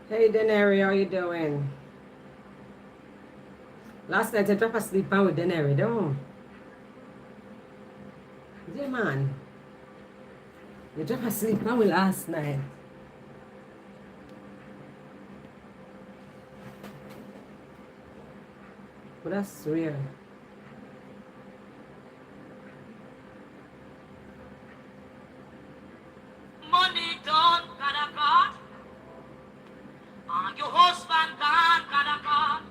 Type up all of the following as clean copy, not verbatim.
Hey Denary, how you doing? Last night I dropped asleep with Denary, don't you? Yeah, man. You dropped asleep with last night. But that's weird. Money done, got a God. Your husband gone, got a God.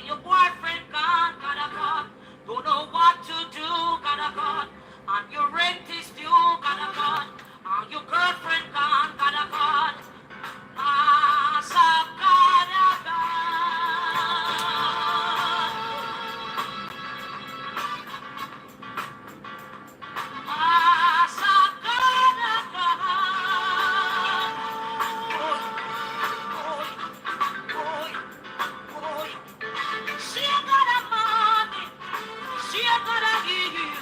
Your boyfriend gone, got a God. Don't know what to do, got a God. And your rent is due, got a God. Your girlfriend gone, got a God. Masakada She got a money, she got a healing.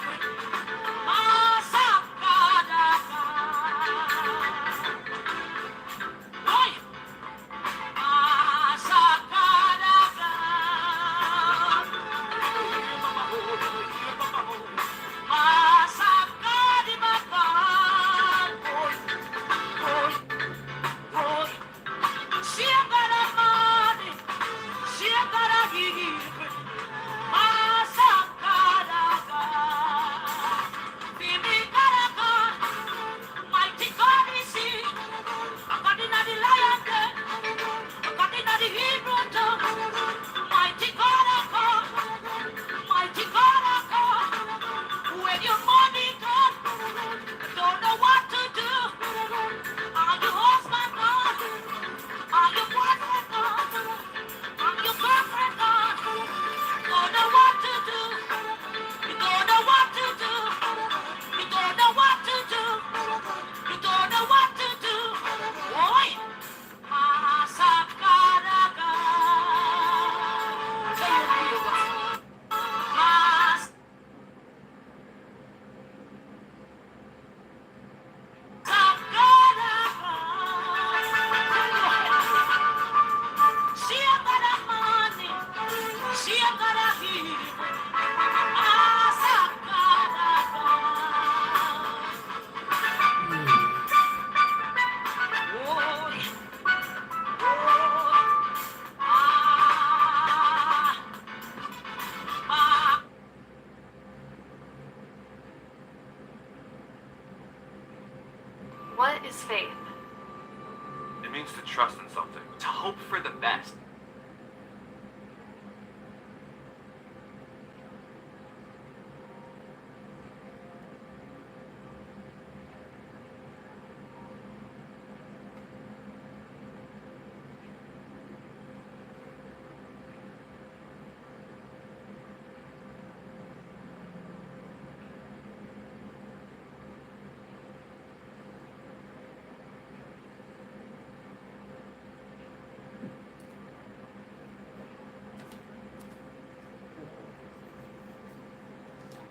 She got a money, she got a healing. Mighty God is he. According to the lion, according to the Hebrew tongue. Mighty God, mighty God, when your money comes, don't know what to do. Are you husband God? Are you boyfriend God? Are you girlfriend God? Don't know what to do. You don't know what to do. You don't know what to do. You don't know what to do. Boy, Masakaraga. She ain't got that money. She ain't got that heat. What is faith? It means to trust in something, to hope for the best.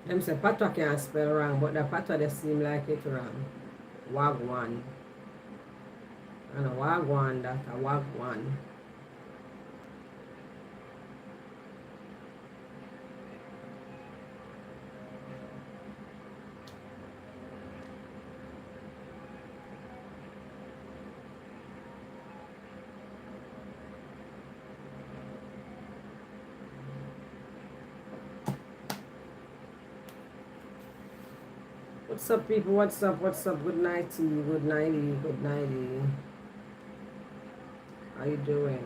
Them say patwa can't spell wrong, but the patwa they seem like it wrong. Wagwan. And a wagwan that a wagwan. What's up, people? What's up? What's up? Good night to you. Good nighty. Good nighty. How you doing?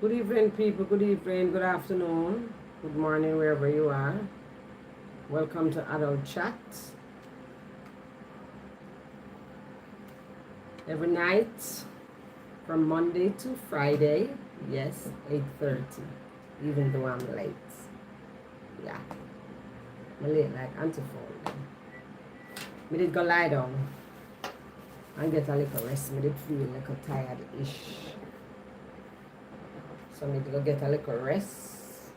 Good evening, people. Good evening, good afternoon, good morning, wherever you are. Welcome to Adult Chat. Every night from Monday to Friday, yes, 8:30, even though I'm late. Yeah, I'm late like antiphone. I did go lie down and get a little rest. I did feel a little tired-ish. So I need to go get a little rest.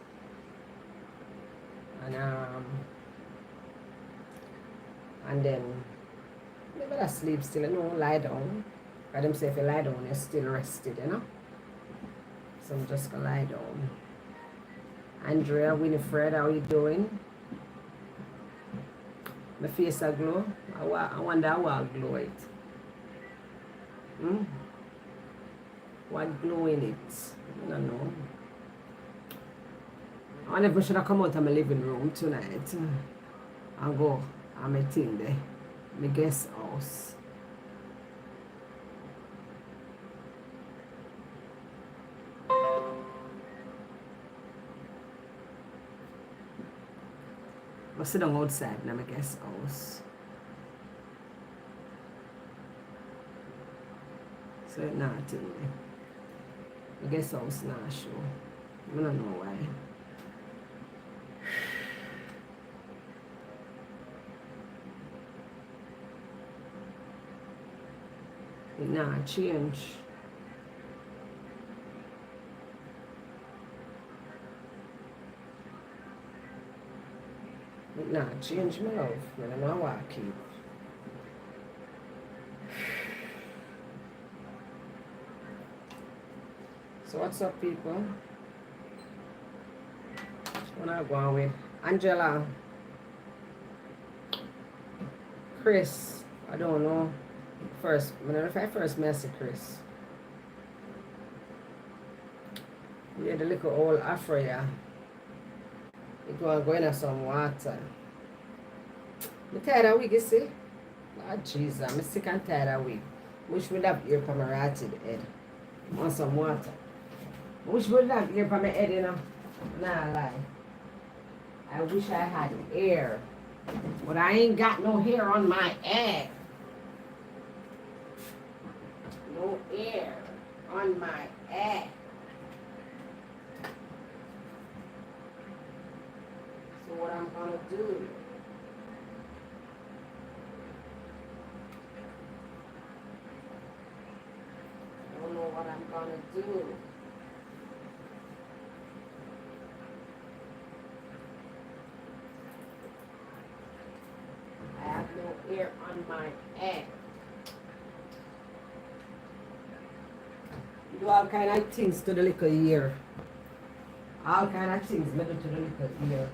And then maybe I sleep still, lie down. Because them say if you lie down, you're still rested, So I'm just gonna lie down. Andrea, Winifred, how you doing? My face a glow. I wonder how I'll glow it. What glow in it? I don't know. I wonder if I should have come out of my living room tonight and go on my thing there. My guest house. I sit down outside in my guest house. So it's not a thing there. My guest house not show. I don't know why. It not change. It not change, my love. I don't know why I keep. So what's up, people? What I go on with? Angela. Chris. I don't know. First, if I first message Chris. Yeah, the little old afro, yeah. It was going to some water. I'm tired of wig, you see? Oh, Jesus, I'm sick and tired of wig. Wish we'd have ear for my ratted head. Want some water. Wish we'd have ear for my head, Nah, lie. I wish I had hair. But I ain't got no hair on my head. No hair on my head. So what I'm gonna do? I don't know what I'm gonna do. I have no hair on my head. Do all kind of things to the little ear. All kind of things me do to the little ear.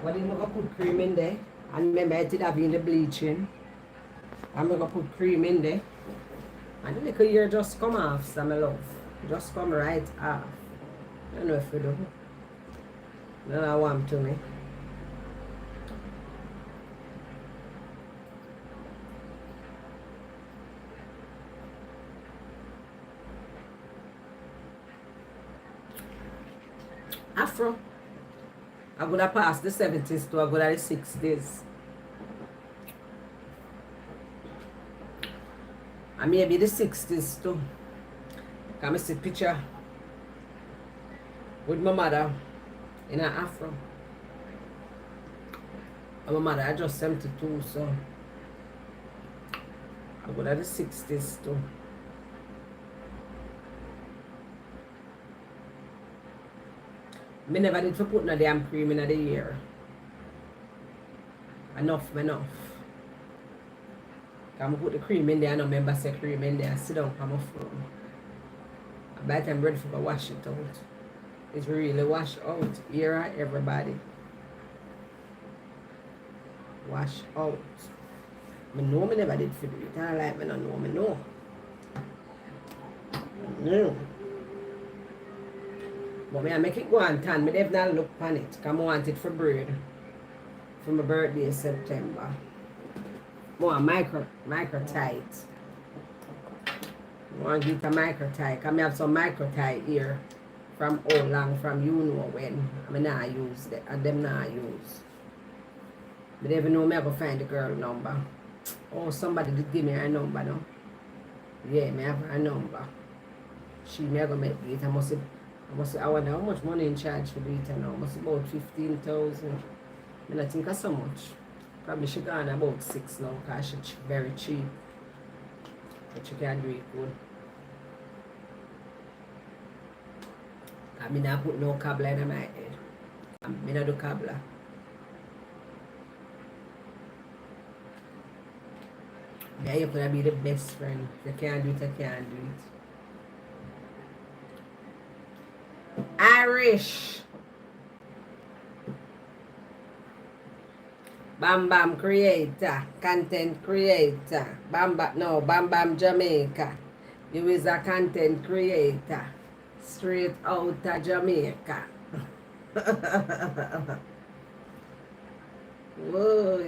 But I'm gonna put cream in there. And remember I did have in the bleaching. I'm gonna put cream in there. And the little ear just come off, so my love. Just come right off. I don't know if you do. No, I want to me. Afro. I'm gonna pass the 70s to I'm gonna the 60s. And maybe the 60s too. Can I see picture with my mother in an afro. And my mother I just 72, so I'm gonna the 60s too. Me never did for put no damn cream in the ear. Enough. Can I put the cream in there? I don't remember say cream in there. I sit down on my phone. By the time I'm ready for wash it out. It's really wash out. Here everybody. Wash out. I know me never did for do it. I like me no know. Me know. No. But I make it go on tan. I never look on it. Because I want it for bread. For my birthday in September. More micro tight. I want to get a micro tie. Because I have some micro tie here from all long, from you know when. I mean, I use them, and them not use. But they even know me, I go find the girl number. Oh, somebody did give me her number now. Yeah, me have her number. She me go make it. I wonder how much money in charge for it now. Must about 15,000. I don't think that's so much. Probably she gone about 6 now because she's very cheap. But she can do it good. I mean, I put no cable in my head. I mean, I do cable. Yeah, you could be the best friend. If you can't do it, you can't do it. Irish. Bambam creator. Content creator. Bambam Jamaica. You is a content creator. Straight out of Jamaica. Whoa.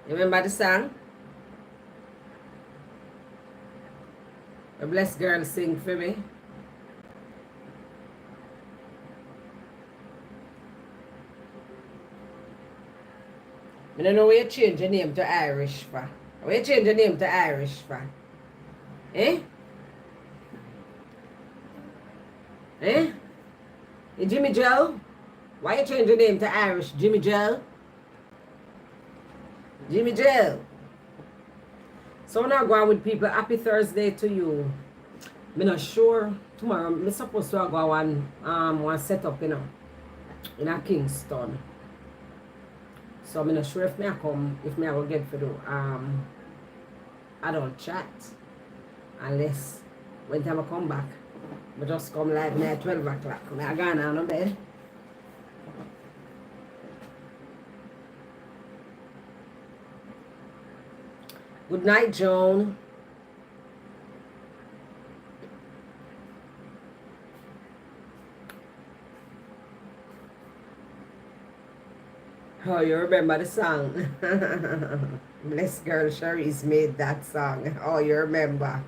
You remember the song? A blessed girl sing for me. I don't know where you change your name to Irish for. Where you change your name to Irish for? Eh? Eh? Hey, Jimmy Joe? Why you change your name to Irish, Jimmy Joe? Jimmy Joe. So now go on with people. Happy Thursday to you. I'm not sure. Tomorrow, I'm supposed to go on one setup, in a Kingston. So I'm not sure if I come, if I will get for the adult chat. Unless when time I come back, I just come live now at 12 o'clock. I go on the bed. Good night, Joan. Oh, you remember the song? Bless girl Sharice made that song. Oh, you remember?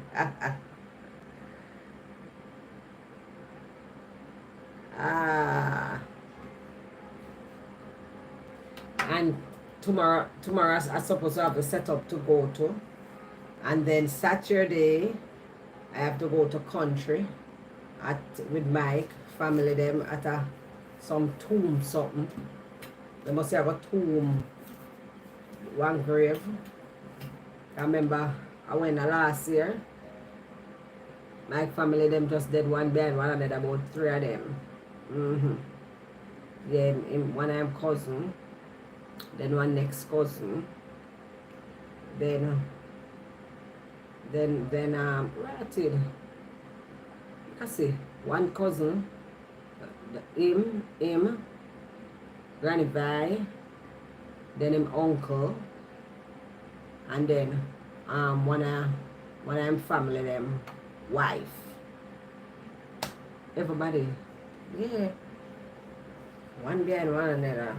And tomorrow I'm supposed to have a setup to go to. And then Saturday, I have to go to country with Mike, family them at some tomb something. They must have a tomb, one grave. I remember I went last year. My family them just did one behind one another, about 3 of them. Yeah, one of them cousin, then one next cousin, then relative. I see one cousin, him, Granny Vi, then him uncle, and then one of them family them wife. Everybody, yeah. One behind one another.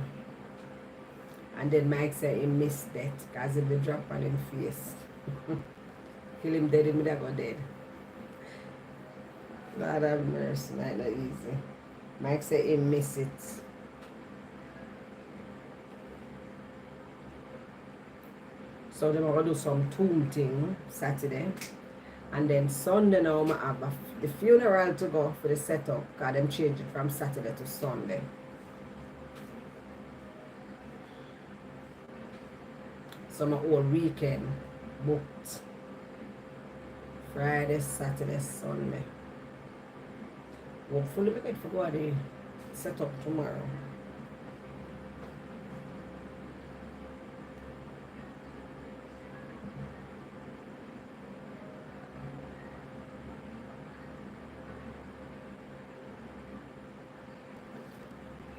And then Mike said he missed that because if they drop on him face. Kill him dead, him go dead. Lord have mercy, not easy. Mike said he missed it. So they're going to do some tomb thing Saturday. And then Sunday now I have the funeral to go for the setup because them change it from Saturday to Sunday. So my whole weekend booked. Friday, Saturday, Sunday. Hopefully we get to go at the setup tomorrow.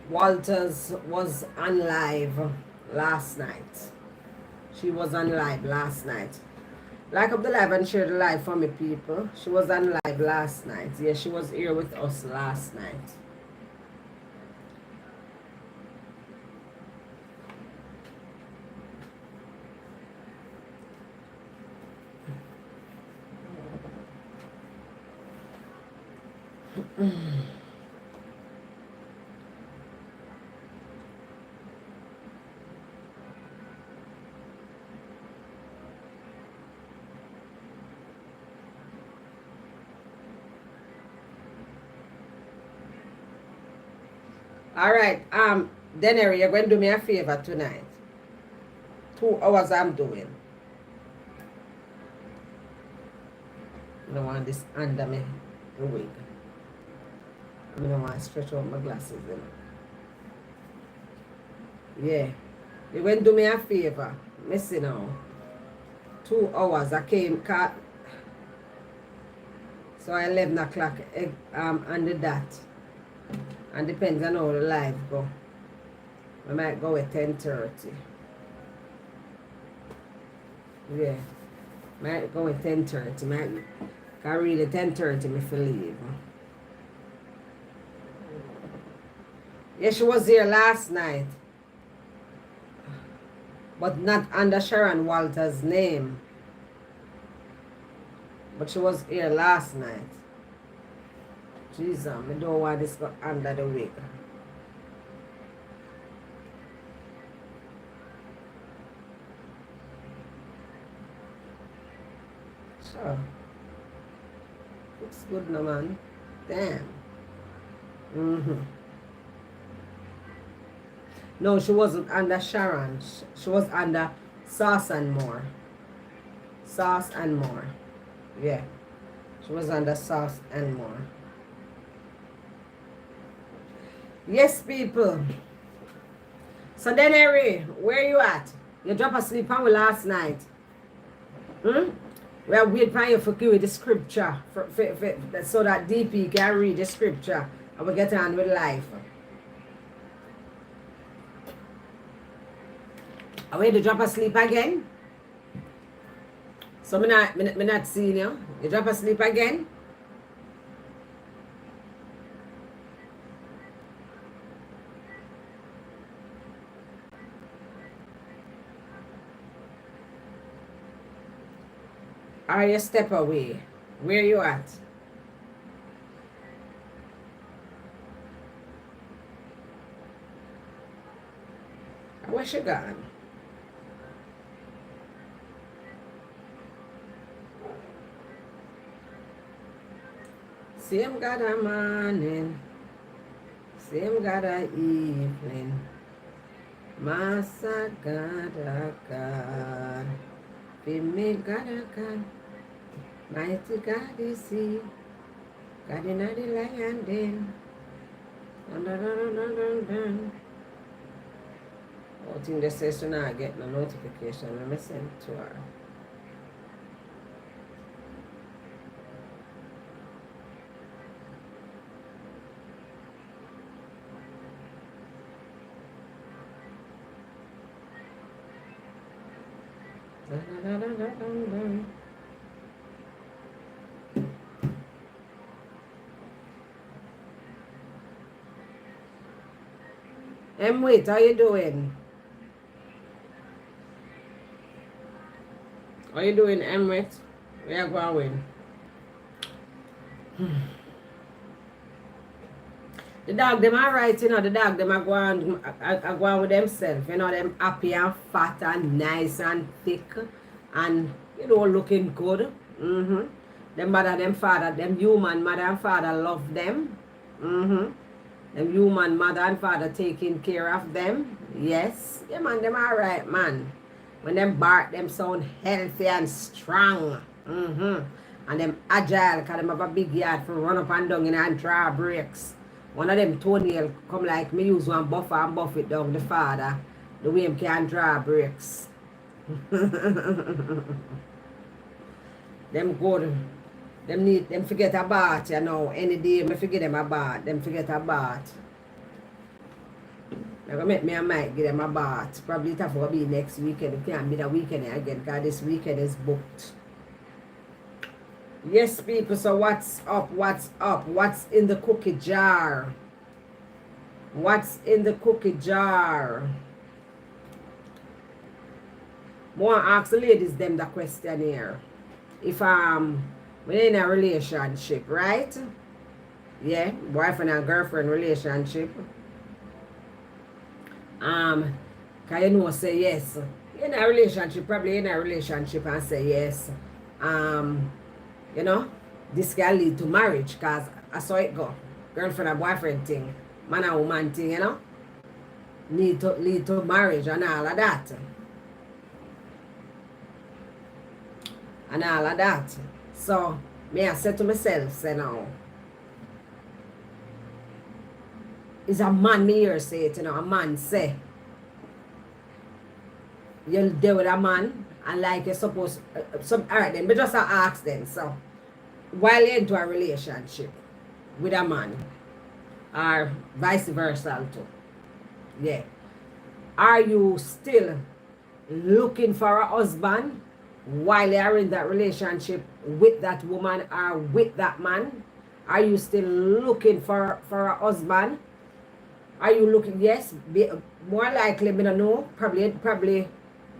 Walters was on live last night. She was on live last night. Like up the live and share the live for me, people. She was on live last night. Yeah, she was here with us last night. All right, Denary, you're going to do me a favor tonight. 2 hours I'm doing. I don't want this under me wig. I don't want to stretch out my glasses, you know. Yeah. You're going to do me a favor. Missing now. 2 hours. I came, so 11 o'clock on the dot. And depends on how the live go. I might go at 10:30. Yeah. Might go at 10:30. Can read at 10:30 me for leave. Yeah, she was here last night. But not under Sharon Walter's name. But she was here last night. Jesus, I don't want this go under the wig. Sure. Looks good no man. Damn. No, she wasn't under Sharon. She was under Sauce and More. Sauce and More. Yeah. She was under Sauce and More. Yes, people. So then, Harry, where you at? You drop asleep on me last night. We are waiting for you for give the scripture so that DP can read the scripture and we get on with life. Are we to drop asleep again? So me not seeing you. You drop asleep again? Or you step away? Where you at? Where she gone? Same God a morning, same God a evening. Master God a God, be me God a God. Mighty God is He, God in the lion den. Dun, dun, dun, dun, dun, dun. I think they say so now I get no notification. Let me send to her. Dun, dun, dun, dun, dun, dun. Wait, how you doing? How you doing, Emirates? Where you going? The dog, them alright, you know, the dog, them are going with themselves, you know, them happy and fat and nice and thick and, you know, looking good. Them mother, them father, them human mother and father love them. Them human mother and father taking care of them. Yes. Yeah, man, them alright, man. When them bark, them sound healthy and strong. And them agile, because them have a big yard for run up and down and draw breaks. One of them toenail come like me use one buffer and buff it down the father. The way him can draw breaks. Them good. Them forget a bath, you know. Any day me forget them a bath. Them forget a bath. I'm gonna make me and Mike give them a bath. Probably it have to be next weekend. It can't be the weekend again because this weekend is booked. Yes, people, so what's up? What's up? What's in the cookie jar? What's in the cookie jar? More ask the ladies them the question here. If we're in a relationship, right? Yeah, boyfriend and girlfriend relationship. Cause you know say yes. In a relationship, probably in a relationship and say yes. You know, this can lead to marriage cause I saw it go. Girlfriend and boyfriend thing, man and woman thing, you know. Need to lead to marriage and all of that. And all of that. So me I said to myself, say now, is a man me here say it, you know, a man say you'll deal with a man and like you're supposed alright then, but just ask them. So while you're into a relationship with a man or vice versa too, yeah, are you still looking for a husband while you're in that relationship with that woman or with that man? Are you still looking for a husband? Are you looking? Yes, more likely, me don't know. Probably,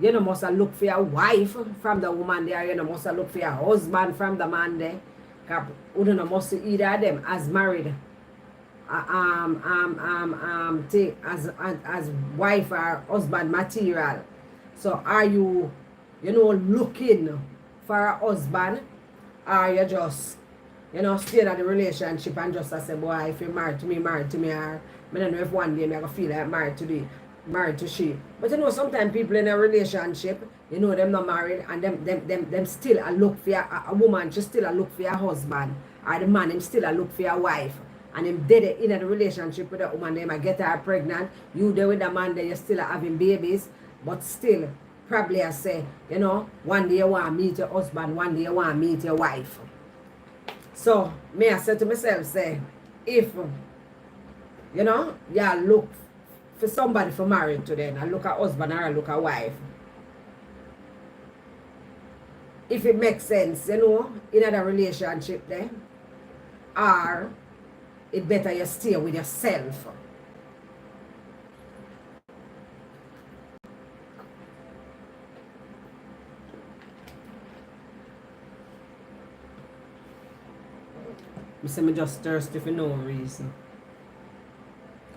you know, must have look for your wife from the woman there. You know, must have look for your husband from the man there. Cause you don't know, must either of them as married, take as wife or husband material. So are you, you know, looking for a husband, or you just, you know, stay in the relationship and just say, boy, if you're married to me, or I don't know if one day I'm gonna feel like married to she. But you know, sometimes people in a relationship, you know, them not married and them still a look for a woman, just still a look for a husband, or the man him still a look for a wife. And him dead in a relationship with a woman, they might get her pregnant. You there with the man, then you still having babies, but still probably I say, you know, one day you want to meet your husband, one day you want to meet your wife. So me I say to myself, say, if you know, yeah, look for somebody for married to them, I look at husband or I look at wife. If it makes sense, you know, in a relationship there, or it better you stay with yourself. I say me just thirsty for no reason.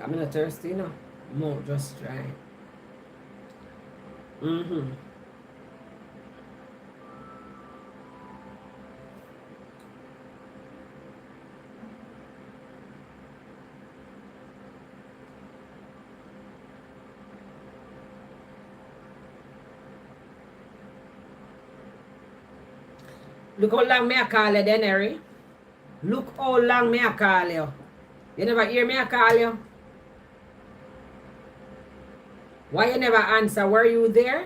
I'm not thirsty, you know. No, just try. Look how long me I call you then, Harry. Look how long me I call you. You never hear me I call you? Why you never answer? Were you there?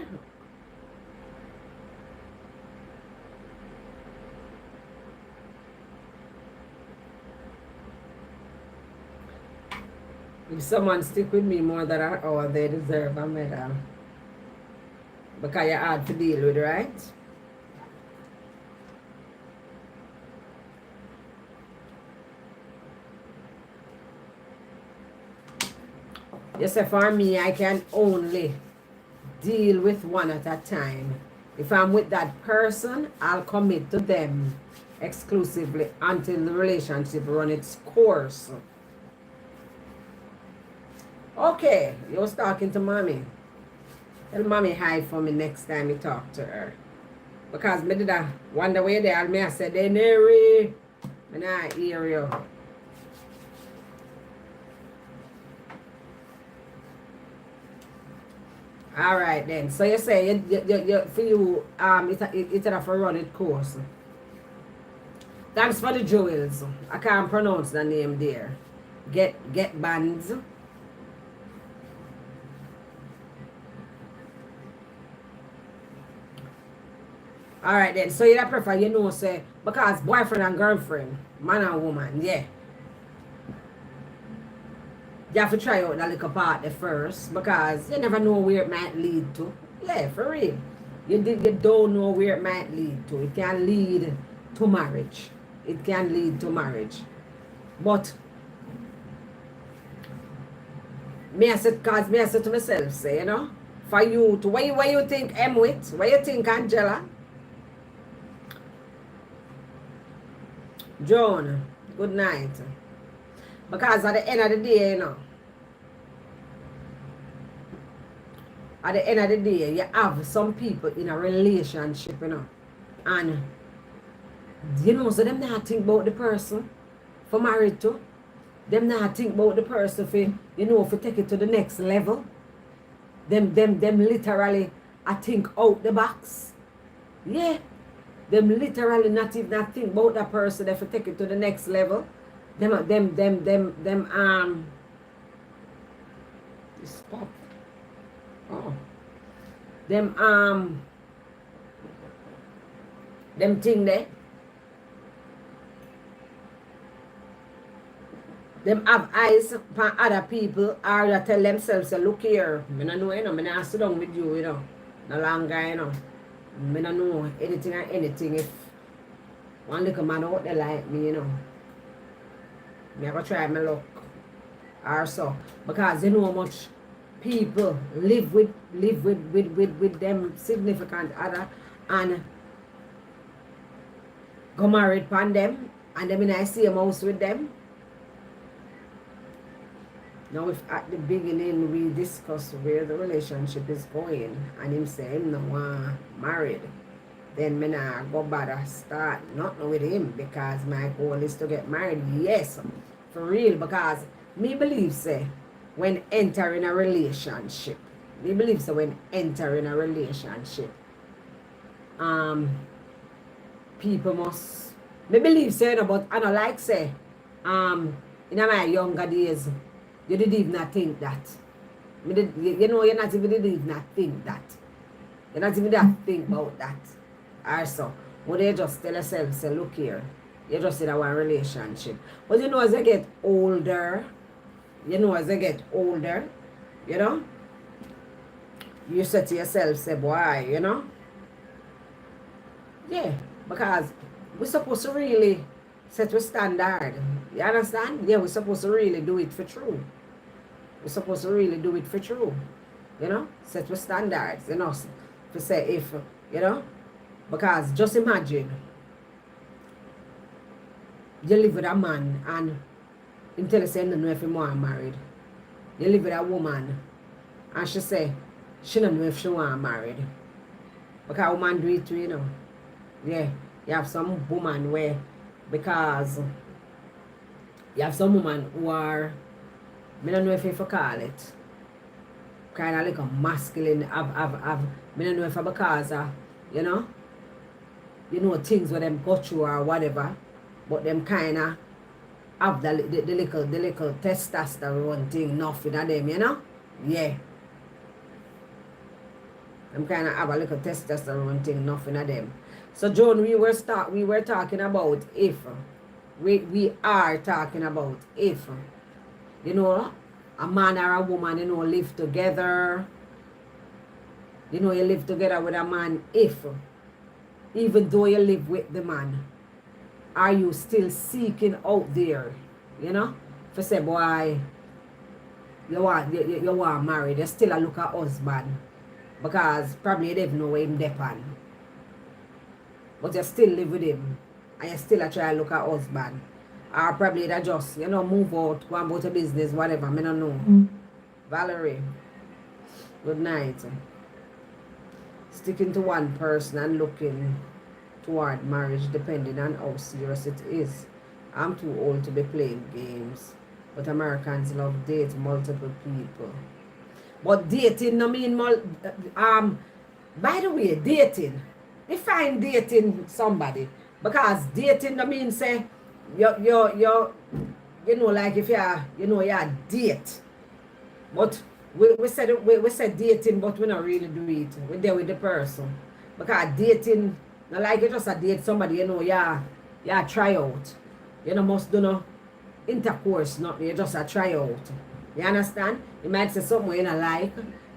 If someone stick with me more than an hour, they deserve a medal. Because you're hard to deal with, right? Yes, for me, I can only deal with one at a time. If I'm with that person, I'll commit to them exclusively until the relationship run its course. Okay, you was talking to mommy. Tell mommy hi for me next time you talk to her. Because me did a wonder where they are. Me I said, they Neri. Me not hear you. All right then. So you say you for you it's enough for run it course. Thanks for the jewels. I can't pronounce the name there. Get bands. All right then. So you prefer, you know, say because boyfriend and girlfriend, man and woman, yeah. You have to try out that little part there first because you never know where it might lead to. Yeah, for real. You don't know where it might lead to. It can lead to marriage. It can lead to marriage. But me I said to myself, say, you know, for you to what you think I'm with, what you think Angela? Joan, good night. Because at the end of the day, you know, at the end of the day, you have some people in a relationship, you know, and you know, so them not think about the person for married to. Them not think about the person for, you know, for take it to the next level. Them literally, I think out the box. Yeah. Them literally not even not think about that person if you take it to the next level. Stop. Oh. Them thing there. Them have eyes for other people or they tell themselves, look here, I don't know, you know, I not sit down with you, you know, no longer, you know. I don't know anything or anything if one little man out there like me, you know. I go try my luck. Or so. Because you know how much people live with them significant other and go married upon them and them in I see a house with them. Now if at the beginning we discuss where the relationship is going and him say him no want married, then me nah go bother start nothing with him because my goal is to get married. Yes, for real, because me believe say when entering a relationship, people must, me believe say, no, but I don't like say, in my younger days, you didn't even think that. You know, you're not even think that. You're not even think about that. Also, when they just tell yourself, say, look here, you're just in a one relationship. But you know, as you get older, you know, you say to yourself, say, boy, you know, yeah, because we're supposed to really set a standard. You understand? Yeah, we're supposed to really do it for true. You know, set a standards, you know, to say if, you know, because just imagine you live with a man and him tell you say you don't know if you want married. You live with a woman and she say she don't know if she want married. Because woman do it too, you know. Yeah, you have some woman where, because you have some woman who are, I don't know if you call it, kind of like a masculine, I don't know if it's because, you know, things where them go through or whatever, but them kind of have the little testosterone thing, nothing of them, you know? Yeah. Them kind of have a little testosterone thing, nothing of them. So, Joan, we were talking about if, we are talking about if, you know, a man or a woman, you know, live together. You know, you live together with a man if, even though you live with the man, are you still seeking out there, you know? For say, boy, you want married, you still a look at husband. Because probably you don't know where him depend. But you still live with him. And you still a try to look at husband. Or probably that just, you know, move out, go about your business, whatever. I don't know. Valerie, good night. Sticking to one person and looking toward marriage depending on how serious it is. I'm too old to be playing games. But Americans love date multiple people. But dating no mean by the way, dating. Define dating somebody. Because dating no mean say you know, like if you're date. But we said dating, but we not really do it. We're there with the person. Because dating, not like you just a date somebody, you know, yeah, try out. You know, must do no intercourse, not you just a try out. You understand? You might say something you don't like.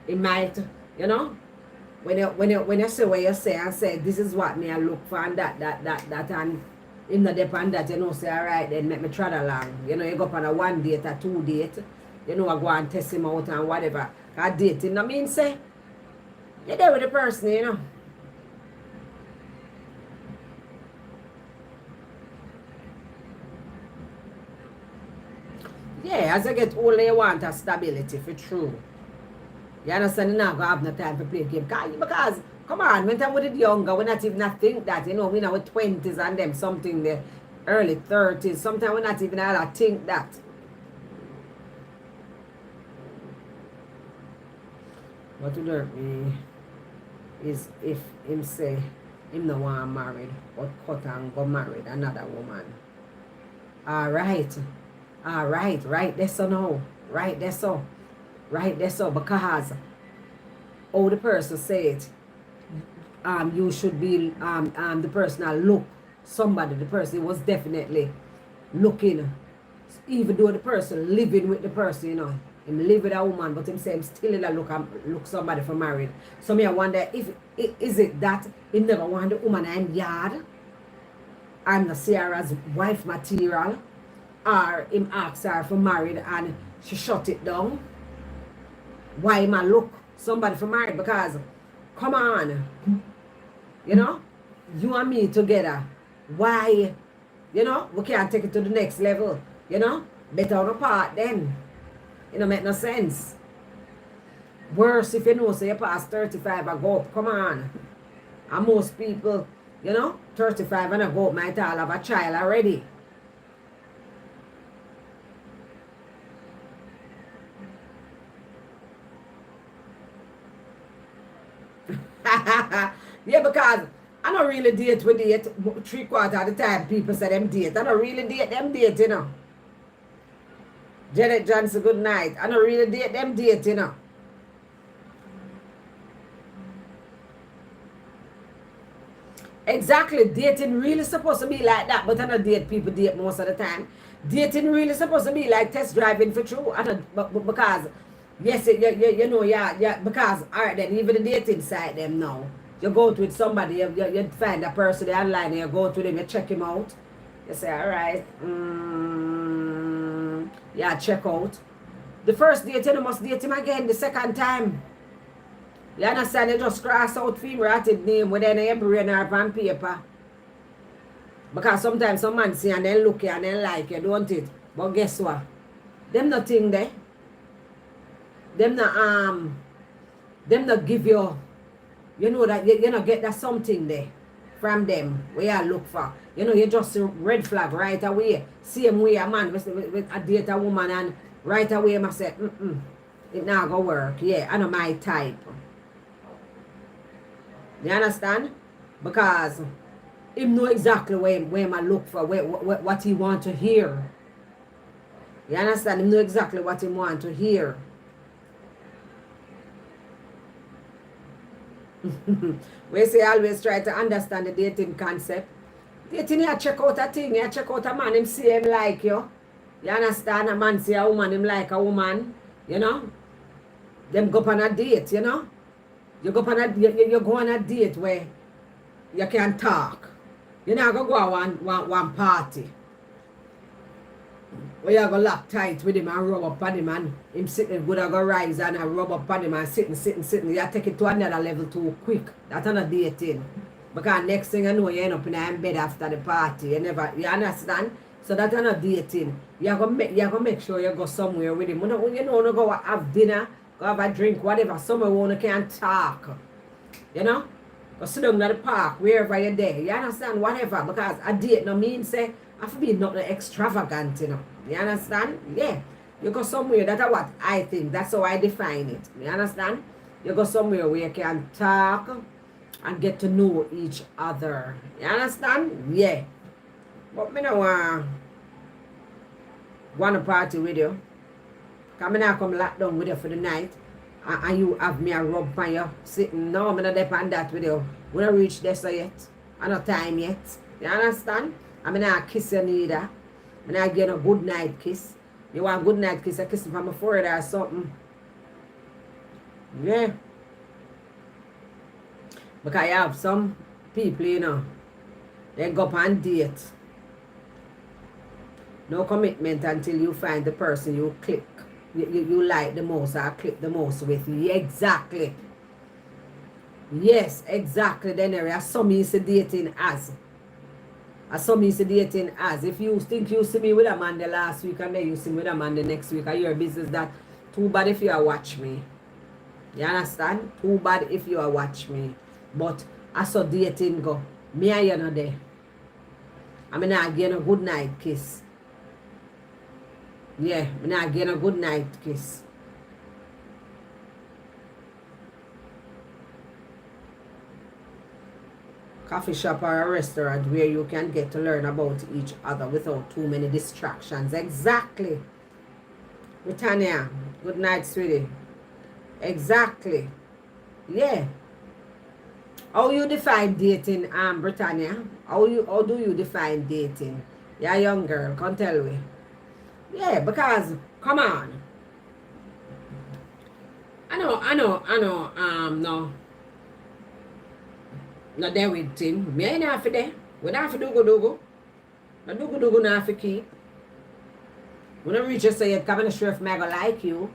It might, you know, when you say what you say and say this is what me I look for and that and in the depend that, you know, say alright then let me try along. You know, you go up on a 1 date or 2 date, you know, I go and test him out and whatever. Cause dating, I mean say you're there with the person, you know. Yeah, as I get older, you want a stability for true. You understand? You're not going to have no time to play game. Because, come on, when time we did younger, we not even not think that, you know, we in our 20s and them something the early 30s. Sometimes we not even allowed to think that. What would hurt me is if him say him no want married, but cut and go married another woman. Alright, right there so now. Right there so. Right there so, because how the person say it, you should be the person that look somebody, the person was definitely looking, even though the person living with the person, you know, him live with a woman, but him say him still in a look somebody for married. So me I wonder if is it that he never want the woman in yard and the Sarah's wife material, or him ask her for married and she shut it down. Why him a look somebody for married? Because come on, you know, you and me together. Why, you know, we can't take it to the next level, you know? Better on apart then. It don't make no sense. Worse if you know, say you pass 35 and go up, come on. And most people, you know, 35 and a go up might all have a child already. Yeah, because I don't really date with date. 3/4 of the time people say them date. I don't really date them date, you know. Janet Johnson, good night. I don't really date them date, you know. Exactly, dating really supposed to be like that, but I don't date people date most of the time. Dating really supposed to be like test driving for true. I don't, but because yes, you know, yeah, because all right then, even the dating side them now. You go out with somebody, you find a person online, you go to them, you check him out. You say, all right, yeah, check out. The first date, you must date him again the second time. You understand? You just cross out female-rated name within your brain or on paper. Because sometimes some man see and then look you and then like you, don't it? But guess what? Them nothing there. Them not give you, you know that you not get that something there from them where you look for. You know, you just red flag right away. Same way a man with a date a woman and right away I say, it not gonna work. Yeah, I know my type. You understand? Because he know exactly where I look for, what he want to hear. You understand? He know exactly what he want to hear. We say always try to understand the dating concept. Dating, you check out a thing, you check out a man, him see him like you. You understand? A man see a woman, him like a woman. You know? Them go on a date, you know? You go on a date where you can talk. You're not going to go on one party where you're going to lock tight with him and rub up on him and him sitting good, go rise and rub up on him and sitting. You take it to another level too quick. That's not dating. Because next thing you know, you end up in bed after the party. You understand? So that's not dating. You're going to make sure you go somewhere with him. You know, go have dinner, go have a drink, whatever. Somewhere where you can talk. You know? Go sit down at the park, wherever you're there. You understand? Whatever. Because a date no mean say, I have to be not extravagant, you know. You understand? Yeah. You go somewhere, that's what I think. That's how I define it. You understand? You go somewhere where you can talk and get to know each other. You understand? Yeah. But me no want to party with you. Because I not come lock down with you for the night. And you have me a rub on you sitting. No, I'm not depend that with you. We don't reach there so yet. I no time yet. You understand? I'm not kiss you neither. I'm not give you a good night kiss. You want a good night kiss, I kiss from my forehead or something. Yeah. Because I have some people, you know, they go up on date. No commitment until you find the person you click. You like the most or click the most with. Exactly. Yes, exactly. Then there are some is dating as As some is dating as. If you think you see me with a man the last week and then you see me with a man the next week, are your business that? Too bad if you are watch me. You understand? Too bad if you are watch me. But I saw dating go. Me and you not there. I mean I get a good night kiss. Yeah, I mean I get a good night kiss. Coffee shop or a restaurant where you can get to learn about each other without too many distractions. Exactly. Britannia, good night, sweetie. Exactly. Yeah. How you define dating, Britannia? How do you define dating? Yeah, young girl, come tell me. Yeah, because come on. I know, no. Not there with him. Me ain't half there. We don't have to do. No do not have to keep. When I reach you say I'm not sure if me I gonna like you.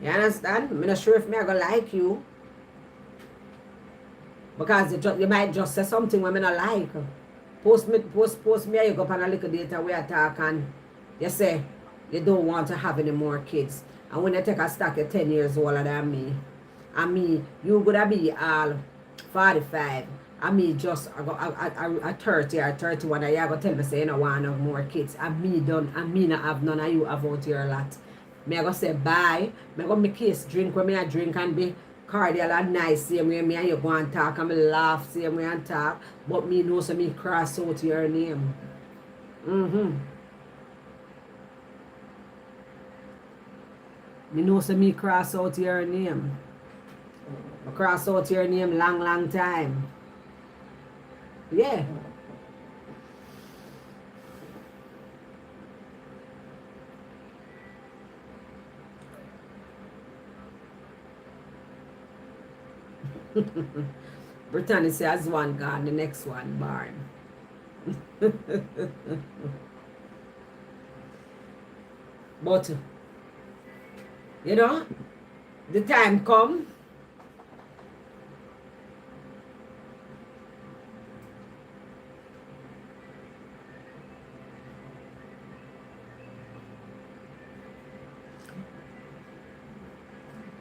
You understand? I'm not sure if me I gonna like you. Because you might just say something when I not like. Post me and you go up on a little data where I talk and you say you don't want to have any more kids. And when you take a stock, you're 10 years older than me. And me, you gonna be all 45. And me just I 30 or 31 and you gonna tell me say you don't want no more kids. And me done and me not have none of you have out here a lot. Me I go say bye. Me go make case drink when me I drink and be cordial and nice same way me and you go and talk and me laugh same way and talk. But me know so me cross out your name. Me know so me cross out your name. I cross out your name long time. Yeah. Brittany says one gone, the next one born. But you know, the time come.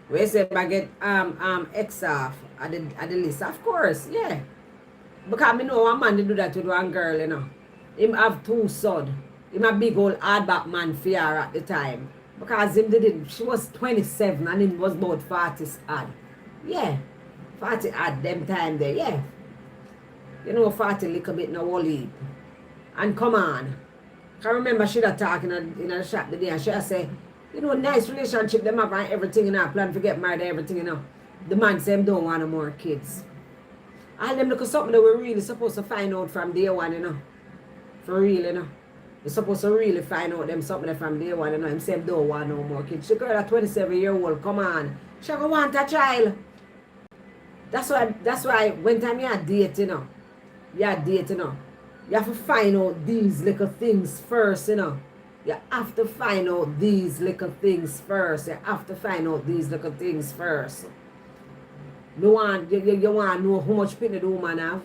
We say I get X off at the list. Of course, yeah. Because I know one man did do that with one girl, you know. Him have 2 sons. Him a big old hardback man for her at the time. Because him did it, she was 27 and him was about 40 odd. Yeah. 40 odd them time there, yeah. You know 40 little bit no whole heap. And come on. I remember she was talking in the shop the day and she say, you know, nice relationship, them have and everything, you know, plan to get married and everything, you know. The man say don't want no more kids. All them look at something that we're really supposed to find out from day one, you know. For real, you know. You're supposed to really find out them something from day one, you know. Him say don't want no more kids. The girl at 27-year-old, come on. She gonna want a child. That's why when time you date, you know. You date, you know. You have to find out these little things first, you know. You have to find out these little things first. You have to find out these little things first. You want to know how much pitney the woman have.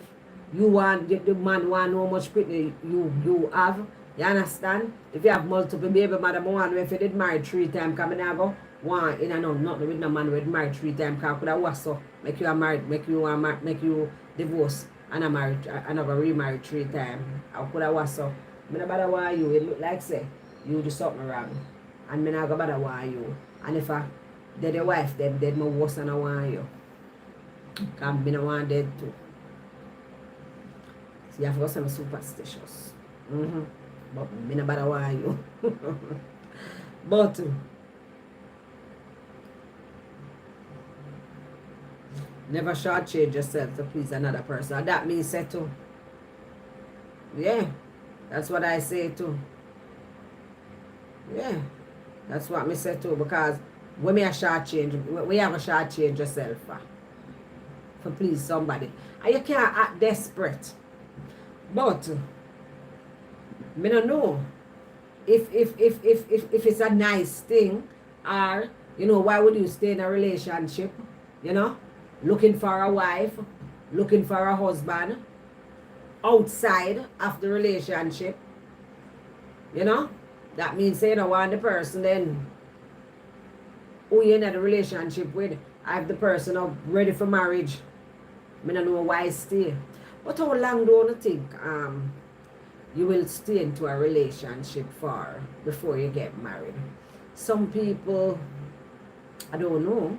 The man want to know how much pitney you have. You understand? If you have multiple baby mother, one if you did marry 3 times, come and go one in and out, nothing with no man with married 3 times, because could have was so make you married, make you divorce and another remarried 3 times. I could have was so. I don't bother why you. It look like say you do something wrong. And I not go bother why you. And if I dead your wife, them dead more worse than I want you. Because I don't want dead too. So you have to go some superstitious. But I not bother why you. But never shortchange yourself to please another person. That means say too. Yeah. That's what I say too. Yeah. That's what me say too. Because when me a shortchange, we have a shortchange yourself for please somebody. And you can't act desperate. But me don't know if it's a nice thing, or you know, why would you stay in a relationship? You know? Looking for a wife, looking for a husband. outside of the relationship, you know, that means say you don't want the person then who you in a relationship with, I have the person up ready for marriage. I don't know why stay. But how long do you think you will stay into a relationship for before you get married? Some people, I don't know.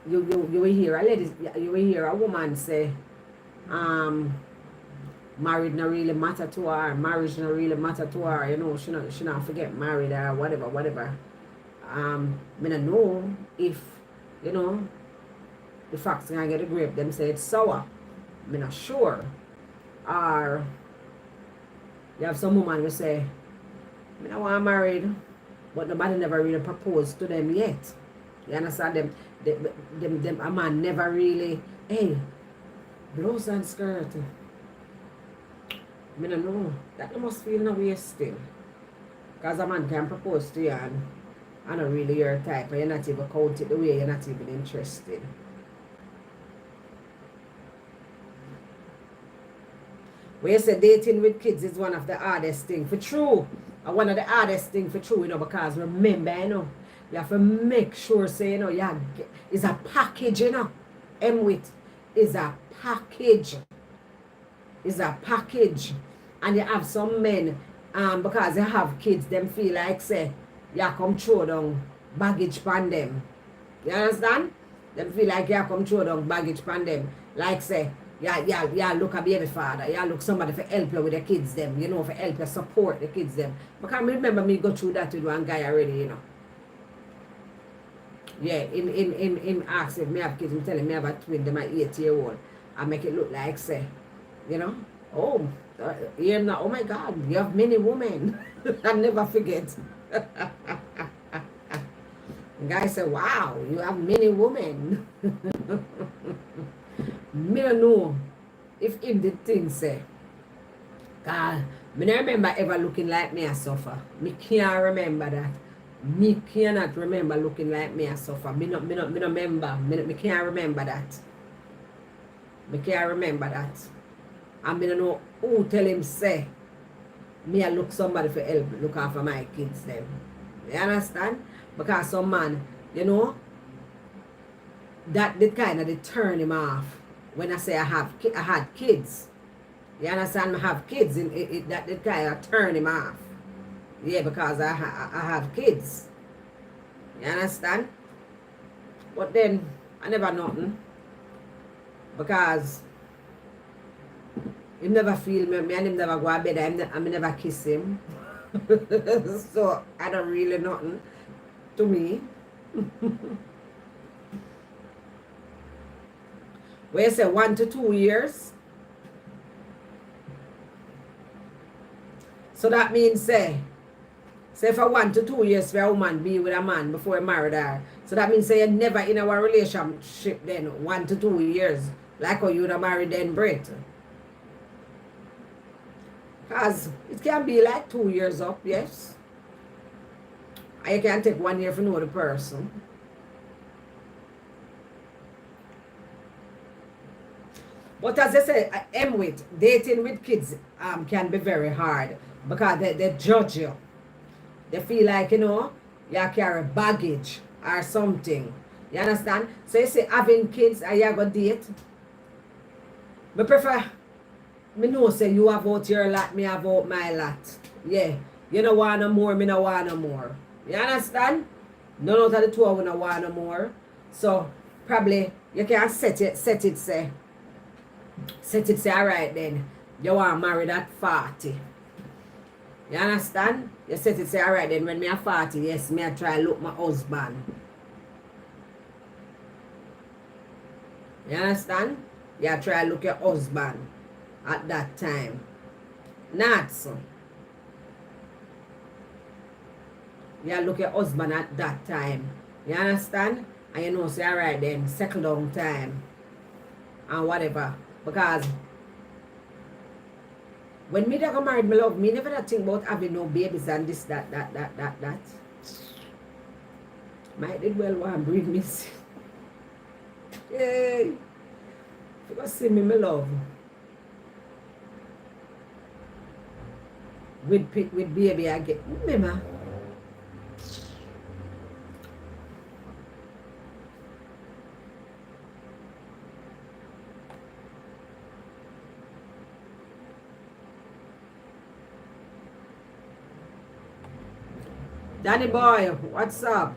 You will hear a lady, you will hear a woman say, marriage not really matter to her, marriage not really matter to her, you know, she not forget married or whatever. I don't know if, you know, the fox gonna get a grape, them say it's sour. I'm not sure. Or you have some woman who say, I don't want married, but nobody never really proposed to them yet. You understand them? Them a man never really, hey, blouse and skirt. I don't know. That must feel no way still. Because a man can propose to you and I don't really your type, and you're not even count it the way, you're not even interested. When you say dating with kids is one of the hardest things for true. And one of the hardest things for true, you know, because remember, you know, you have to make sure, say, you know, it's a package, you know. M-Wit is a package. It's a package. And you have some men, because they have kids, them feel like, say, you come throw down baggage pan them. You understand? Them feel like you come throw down baggage pan them. Like, say, yeah, look a baby father. Yeah, look somebody for help you with the kids them. You know, for help you support the kids them. Because remember me go through that with one guy already, you know. Yeah, in ask if me have kids, I'm telling me I have a twin, them are 8-year-old. I make it look like, say, you know, oh, you're not, oh my God, you have many women. I never forget. The guy said, wow, you have many women. Me don't know if him did things say. God, me don't remember ever looking like me I suffer. Me can't remember that. Me cannot remember looking like me I suffer. Me remember. Me can't remember that. Me can't remember that. And me don't know who tell him say me I look somebody for help look after my kids them. You understand? Because some man, you know, that did kind of did turn him off when I say I had kids. You understand? I have kids, that did kind of turn him off. Yeah, because I have kids. You understand? But then I never nothing because he never feel me and him never go to bed. I never kiss him. So I don't really nothing to me. Where you say 1 to 2 years. So that means say for 1 to 2 years for a woman be with a man before you married her. So that means say you're never in our relationship then 1 to 2 years. Like how you would have married then Brit. Because it can be like 2 years up, yes. And you can take 1 year to know the person. But as I say, M-Wit, dating with kids can be very hard because they judge you. They feel like, you know, you carry baggage or something. You understand? So you say having kids and you go date. I prefer, me know say you have out your lot, me have out my lot. Yeah. You don't want no more, me no want no more. You understand? None out of the two of you no want no more. So probably you can set it say, alright then, you want married at 40. You understand? You set it say, alright then, when me at 40, yes, me I try look my husband. You understand? You try look your husband at that time. Not so. You look your husband at that time. You understand? And you know, say, alright then, settle down time. And whatever. Because when me got married, my love, me never think about having no babies and this, that. Might did well want to breed me. Yay. You go see me, my love. with baby again. Remember? Danny boy, what's up?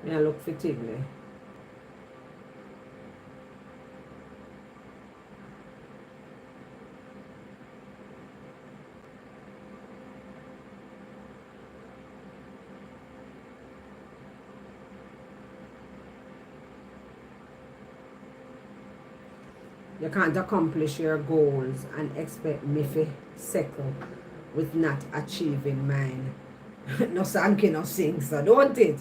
Me I look fatigued. You can't accomplish your goals and expect me to settle with not achieving mine. No song, no sing, so don't it?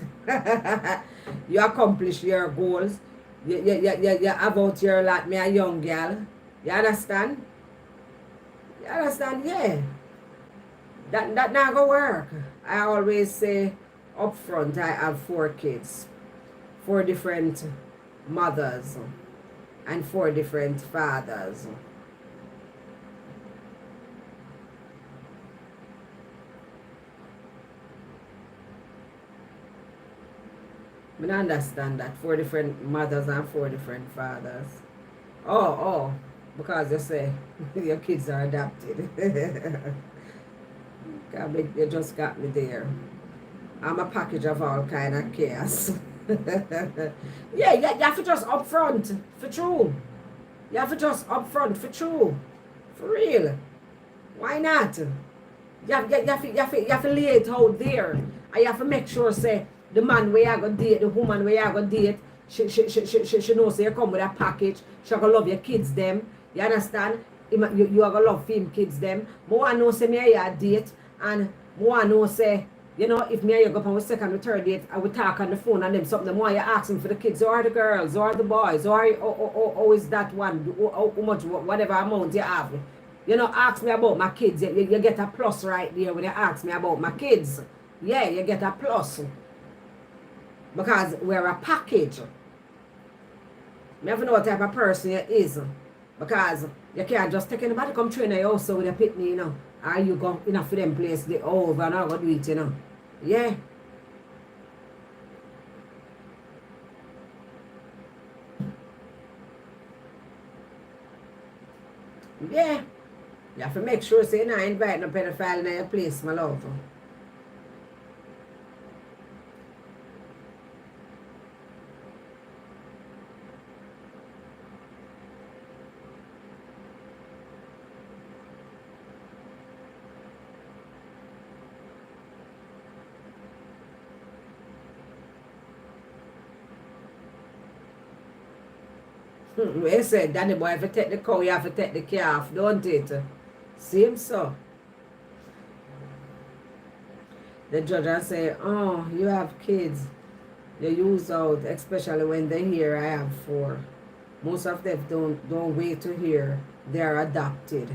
You accomplish your goals. You have out your like me a young girl. You understand? You understand? Yeah. That not gonna work. I always say up front I have 4 kids. 4 different mothers and 4 different fathers. I don't understand that. 4 different mothers and 4 different fathers. Oh, because you say your kids are adopted. You just got me there. I'm a package of all kind of chaos. Yeah, you have to just upfront for true. You have to just upfront for true. For real. Why not? You have to lay it out there. And you have to make sure, say, the man where you go date, the woman where you go date, she knows say you come with a package. She gonna love your kids them. You understand? You are gonna love him kids them. More know say me and you date, and more know say, you know, if me and you go up on the second or third date, I would talk on the phone and them something. The more you asking for the kids, or the girls, or the boys, or is that one, how much, whatever amount you have. You know, ask me about my kids. You get a plus right there when you ask me about my kids. Yeah, you get a plus. Because we're a package. You never know what type of person you is. Because you can't just take anybody come train your house with a pitney, you know. Or you go enough for them place they over and I go do it, you know. Yeah. Yeah. You have to make sure say you're not inviting a pedophile in your place, my love. We said, Danny boy, if you take the cow, you have to take the calf, don't it? Same so. The judge will say, oh, you have kids. You use out, especially when they hear I have 4. Most of them don't wait to hear they are adopted.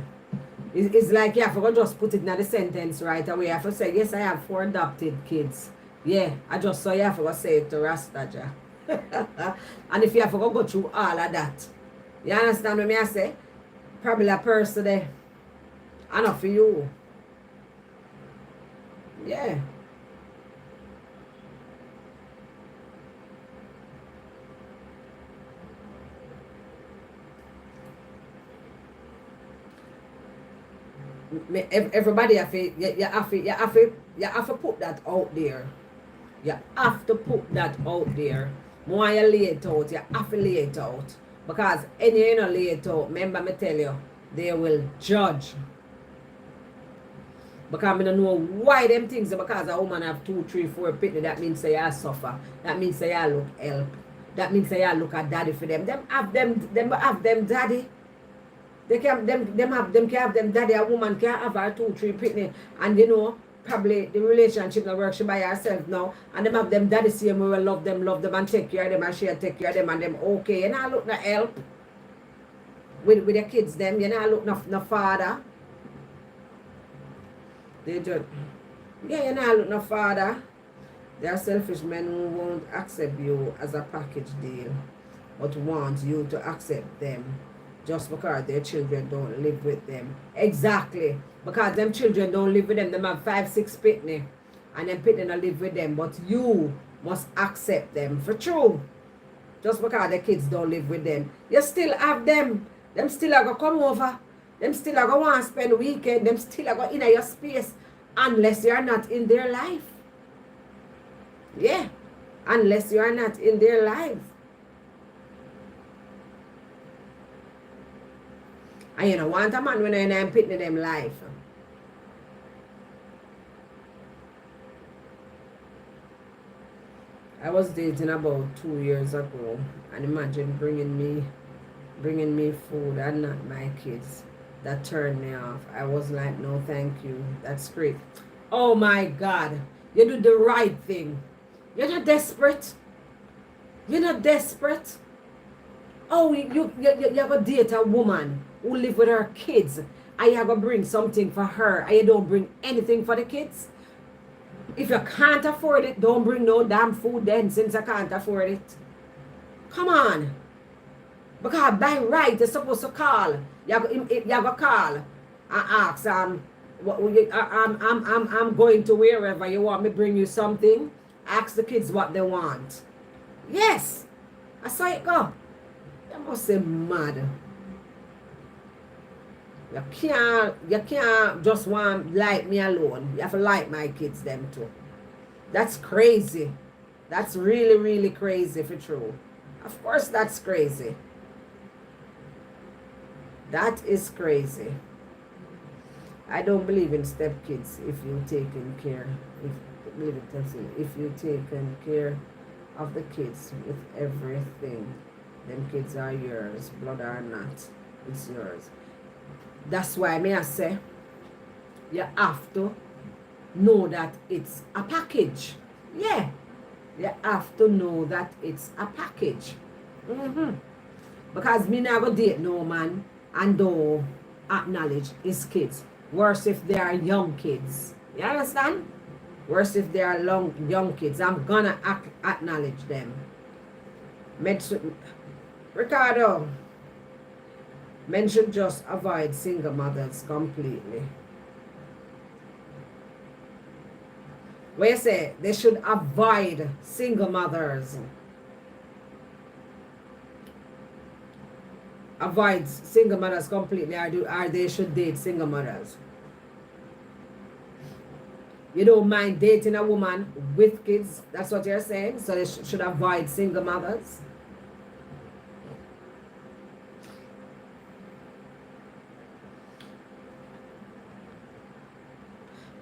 It's like you have to just put it in the sentence right away. You have to say, yes, I have 4 adopted kids. Yeah, I just saw you have to say it to Rastaja. And if you have to go through all of that, you understand what I say? Probably a person there. Enough for you. Yeah. Everybody you have to put that out there. You have to put that out there. More you lay it out, you have to lay it out. Because any you don't lay it out, remember me tell you, they will judge. Because I don't know why them things, because a woman have 2, 3, 4 pitney, that means say you suffer. That means say you look help. That means say you look at daddy for them. Them have them daddy. They can have them daddy. A woman can have her 2, 3 pitney, and you know, probably the relationship not work, she by herself now, and them have them daddy same we will love them and take care of them, and she take care of them, and them okay. You know, look no help with the kids them. You know, look no father. They just, yeah, you know, look no father. There are selfish men who won't accept you as a package deal. but want you to accept them just because their children don't live with them. Exactly. Because them children don't live with them. Them have 5, 6 pitney. And them pitney don't live with them. But you must accept them. For true. Just because the kids don't live with them. You still have them. Them still are going to come over. Them still are going to want to spend the weekend. Them still are going to in your space. Unless you are not in their life. Yeah. Unless you are not in their life. And you don't want a man when I'm pitting them life. I was dating about 2 years ago, and imagine bringing me food and not my kids. That turned me off. I was like, no thank you. That's great. Oh my God. You do the right thing. You're not desperate. You're not desperate. Oh, you have a date a woman who live with her kids. And you have to bring something for her. And you don't bring anything for the kids. If you can't afford it, don't bring no damn food then, since I can't afford it. Come on. Because by right, you're supposed to call. You have to call and ask, I'm going to wherever you want me to bring you something. Ask the kids what they want. Yes. I saw it go. You must say mad. You can't just want like me alone. You have to like my kids them too. That's crazy. That's really, really crazy for true. Of course that's crazy. That is crazy. I don't believe in stepkids if you taken care. If you taken care of the kids with everything, them kids are yours, blood or not, it's yours. That's why I say you have to know that it's a package. Yeah, you have to know that it's a package. Because me never date no man and don't acknowledge his kids. Worse if they are young kids. You understand? Worse if they are young kids. I'm gonna acknowledge them. Ricardo, men should just avoid single mothers completely. What you say? They should avoid single mothers. Avoid single mothers completely, or they should date single mothers. You don't mind dating a woman with kids? That's what you're saying? So they should avoid single mothers?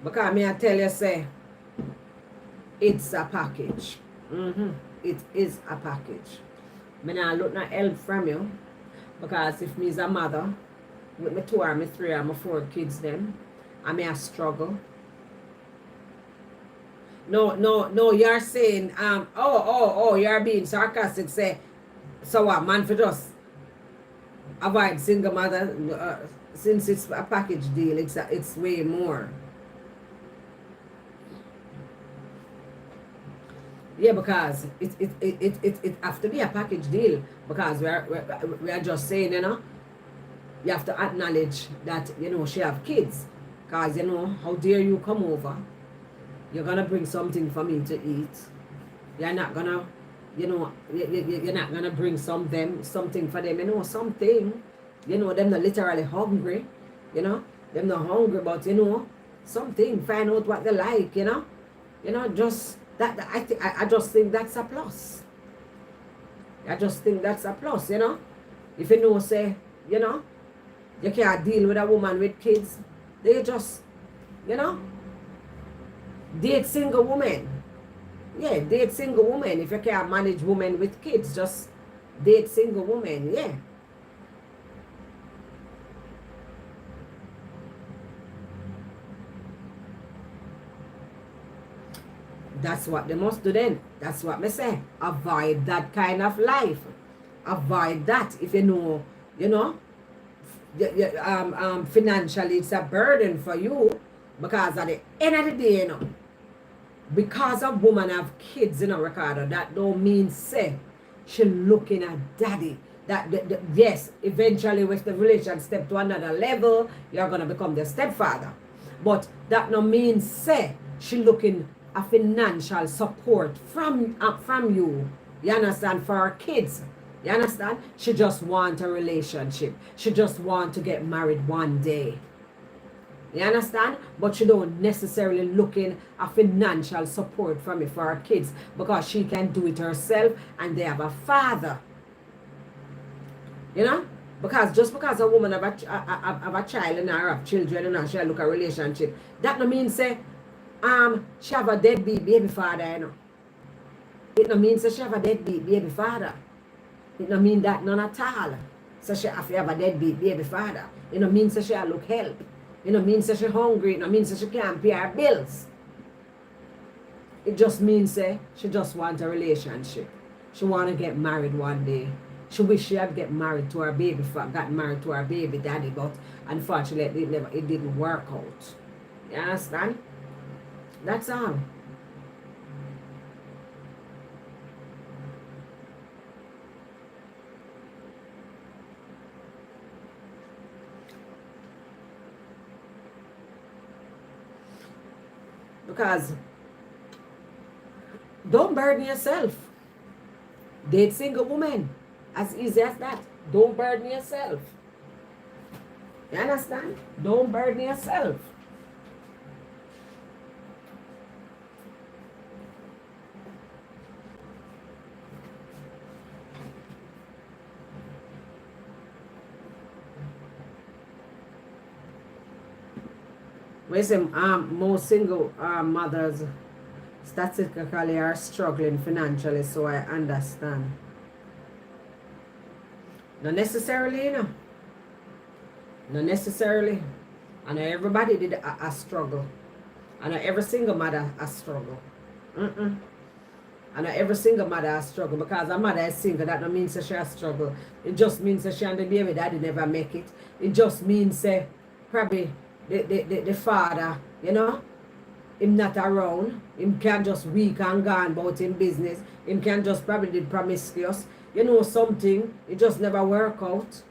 Because me I tell you, say, it's a package. It is a package. Me not look no help from you. Because if me is a mother, with me 2 or me 3 or me 4 kids them, I may a struggle. No, you're saying, you're being sarcastic, say, so what, man for just avoid single mother, since it's a package deal, it's way more. Yeah, because it have to be a package deal, because we are just saying, you have to acknowledge that, she have kids, because, how dare you come over, you're gonna bring something for me to eat, you're not gonna, you're not gonna bring something for them, something, them not literally hungry, them not hungry, but, something, find out what they like, just, that I just think that's a plus. I just think that's a plus, If you say, you can't deal with a woman with kids, they just, date single women. Yeah, date single women. If you can't manage women with kids, just date single women, yeah. That's what they must do then. That's what me say. Avoid that kind of life. Avoid that. If financially it's a burden for you. Because at the end of the day, because a woman have kids, Ricardo, that don't mean say she looking at daddy. That yes, eventually with the relation step to another level, you're gonna become the stepfather. But that no means say she looking a financial support from you. You understand? For her kids. You understand? She just want a relationship. She just want to get married one day. You understand? But she don't necessarily looking a financial support from it for her kids because she can do it herself and they have a father. You know? Because just because a woman have a child and or have children and she look a relationship, that no mean say she have a deadbeat baby father, you know. It no mean say she have a deadbeat baby father. It no mean that none at all. So she have to have a deadbeat baby father. It no mean say she look help. It no mean say she hungry. It no mean say she can't pay her bills. It just means say she just want a relationship. She want to get married one day. She wish she had got married to her baby daddy, but unfortunately it didn't work out. You understand? That's all. Because don't burden yourself. Date single woman. As easy as that. Don't burden yourself. You understand? Don't burden yourself. We say most single mothers statistically are struggling financially, so I understand. Not necessarily, you know. Not necessarily. I know everybody did a struggle. I know every single mother a struggle. I know every single mother a struggle because a mother is single. That don't mean that she a struggle. It just means that she and the baby daddy never make it. It just means that probably the father, you know, him not around. Him can just weak and gone about in business. Him can just probably did promiscuous. You know something, it just never work out.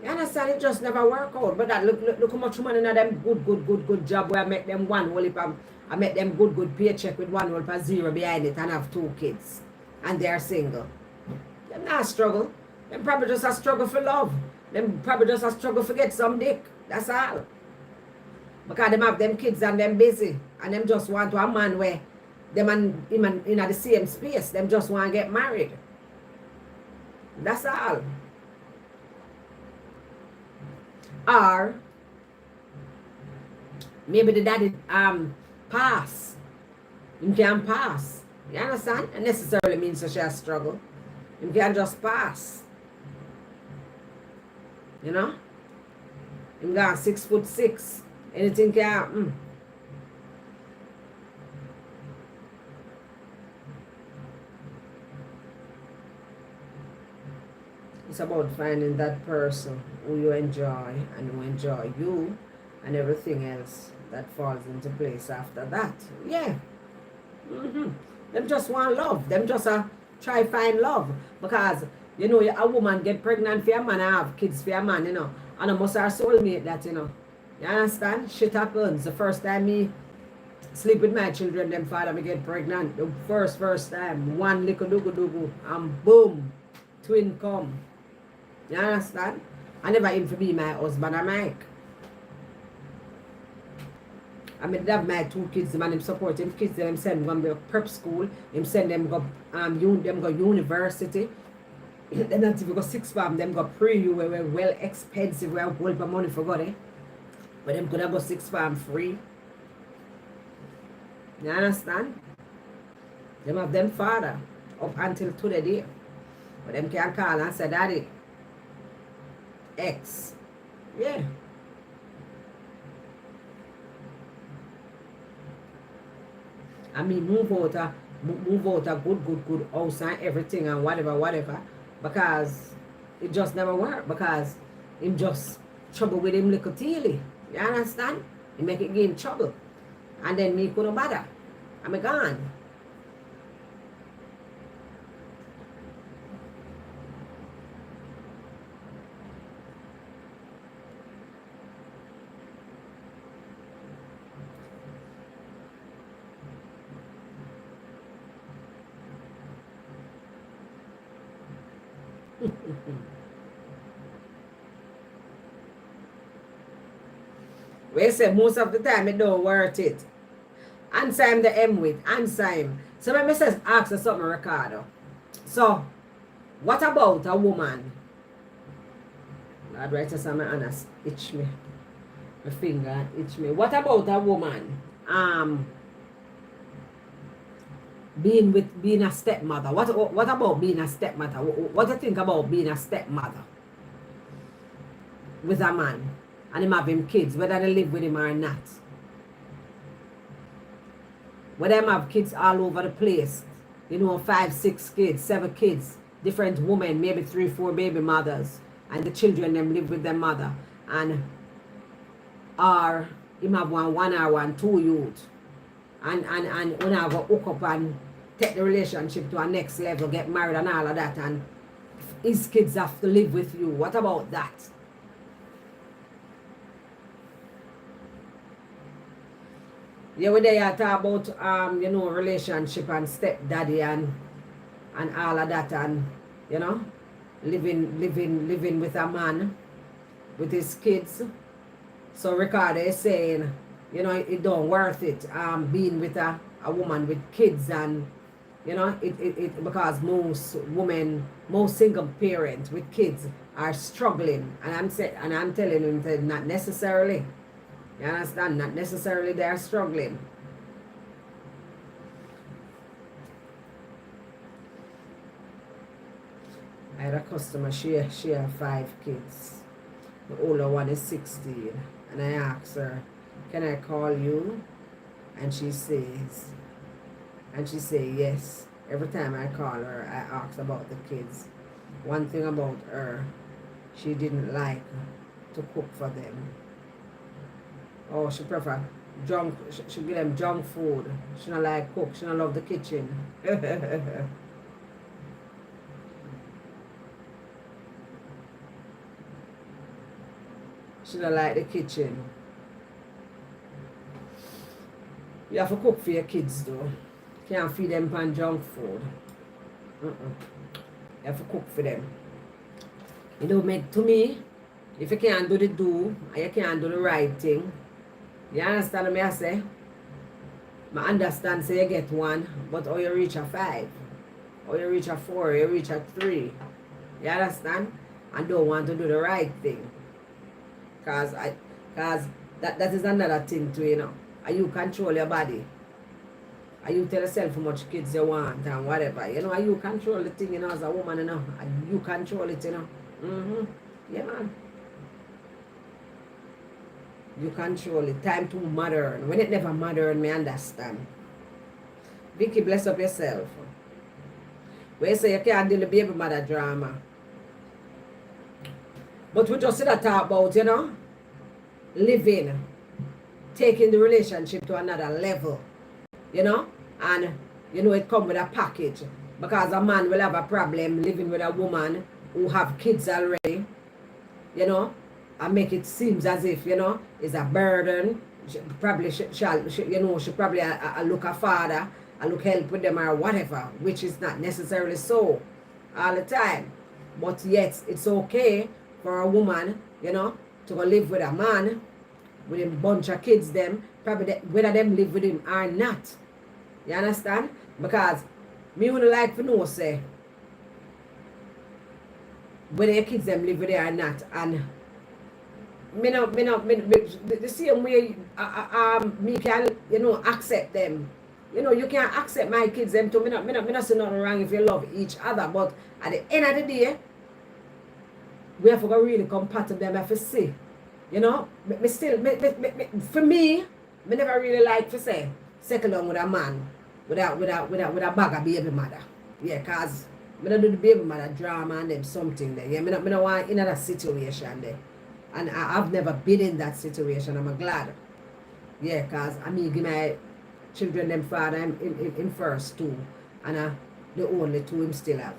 You understand? It just never work out. But that look how much money in them good job where I make them one whole heap I make them good paycheck with one whole heap of zero behind it and have 2 kids. And they're single. Them not struggle. Them probably just a struggle for love. Them probably just a struggle for get some dick. That's all. Because them have them kids and them busy. And them just want to a man where them and him and in the same space. Them just want to get married. That's all. Or maybe the daddy pass. Him can pass. You understand? It necessarily means that she has struggle. Him can just pass. You know? Him got 6'6". Anything can It's about finding that person who you enjoy and who enjoy you and everything else that falls into place after that. Yeah. Them just want love. Them just try find love. Because, you know, a woman get pregnant for a man and have kids for a man, you know. And I must have soulmate that, you know. You understand? Shit happens. The first time me sleep with my children, them father me get pregnant. The first time. One little dugu and boom. Twin come. You understand? I never aim to be my husband or Mike. I mean, have my 2 kids, the man him support him kids, them send them go prep school, him send them go university. Then not if you go 6 farm, them go pre-U where we're well expensive, where whole of money for God, eh? But them could have go 6 farm free. You understand? Them have them father up until today. But them can call and say, Daddy, X. Yeah. I mean, move out a good house and everything and whatever. Because it just never worked. Because him just trouble with him little teely. You understand? He make it give him trouble. And then me couldn't bother. I'm gone. We say most of the time it don't worth it. Answer him the M with. Answer him. So when me says ask you something, Ricardo. So, what about a woman? Lord, right, so my honest itch me. My finger itch me. What about a woman? Being a stepmother. What about being a stepmother? What do you think about being a stepmother with a man and him have him kids, whether they live with him or not? Whether them have kids all over the place, 5, 6 kids, 7 kids, different women, maybe 3, 4 baby mothers, and the children them live with their mother, and or him have one or 2 youth, and when I go hook up and take the relationship to a next level, get married and all of that, and his kids have to live with you. What about that? Yeah, when they are talk about relationship and stepdaddy and all of that, and living with a man with his kids. So Ricardo is saying, it don't worth it being with a woman with kids, and it because most single parents with kids are struggling, and I'm telling him that not necessarily. You understand? Not necessarily they are struggling. I had a customer, she have 5 kids. The older one is 16. And I asked her, can I call you? And she say yes. Every time I call her, I ask about the kids. One thing about her, she didn't like to cook for them. Oh, she prefer junk. She give them junk food. She don't like cook. She don't love the kitchen. She don't like the kitchen. You have to cook for your kids though. Can't feed them pan junk food. You have to cook for them. To me, if you can't do the do, and you can't do the right thing, you understand what I say? I understand say you get 1, but or you reach a 5, or you reach a 4, or you reach a 3. You understand? And don't want to do the right thing. Cause that is another thing too, Are you control your body? Are you tell yourself how much kids you want and whatever? Are you control the thing, as a woman, And you control it, Yeah, man. You control it. Time to modern. When it never modern, me understand. Vicky, bless up yourself. When you say you can't deal with baby mother drama. But we just talk about, living, taking the relationship to another level, and, it comes with a package. Because a man will have a problem living with a woman who have kids already, and make it seems as if, it's a burden. She probably she probably look a father, a look help with them or whatever, which is not necessarily so all the time. But yet, it's okay for a woman, to go live with a man, with a bunch of kids them, probably whether them live with him or not. You understand? Because me would like to know, say, whether your kids them live with you or not, and the same way me can, accept them. You can accept my kids them too. Me not say nothing wrong if you love each other, but at the end of the day, we have to go really compatible them. I have to see, for me, me never really like to say settle down with a man with a bag of baby mother. Yeah, cause me don't do the baby mother drama and them something there. Yeah, me not want in that situation there. And I've never been in that situation. I'm glad. Yeah, cause I mean give my children them father in first too. And the only 2 him still have.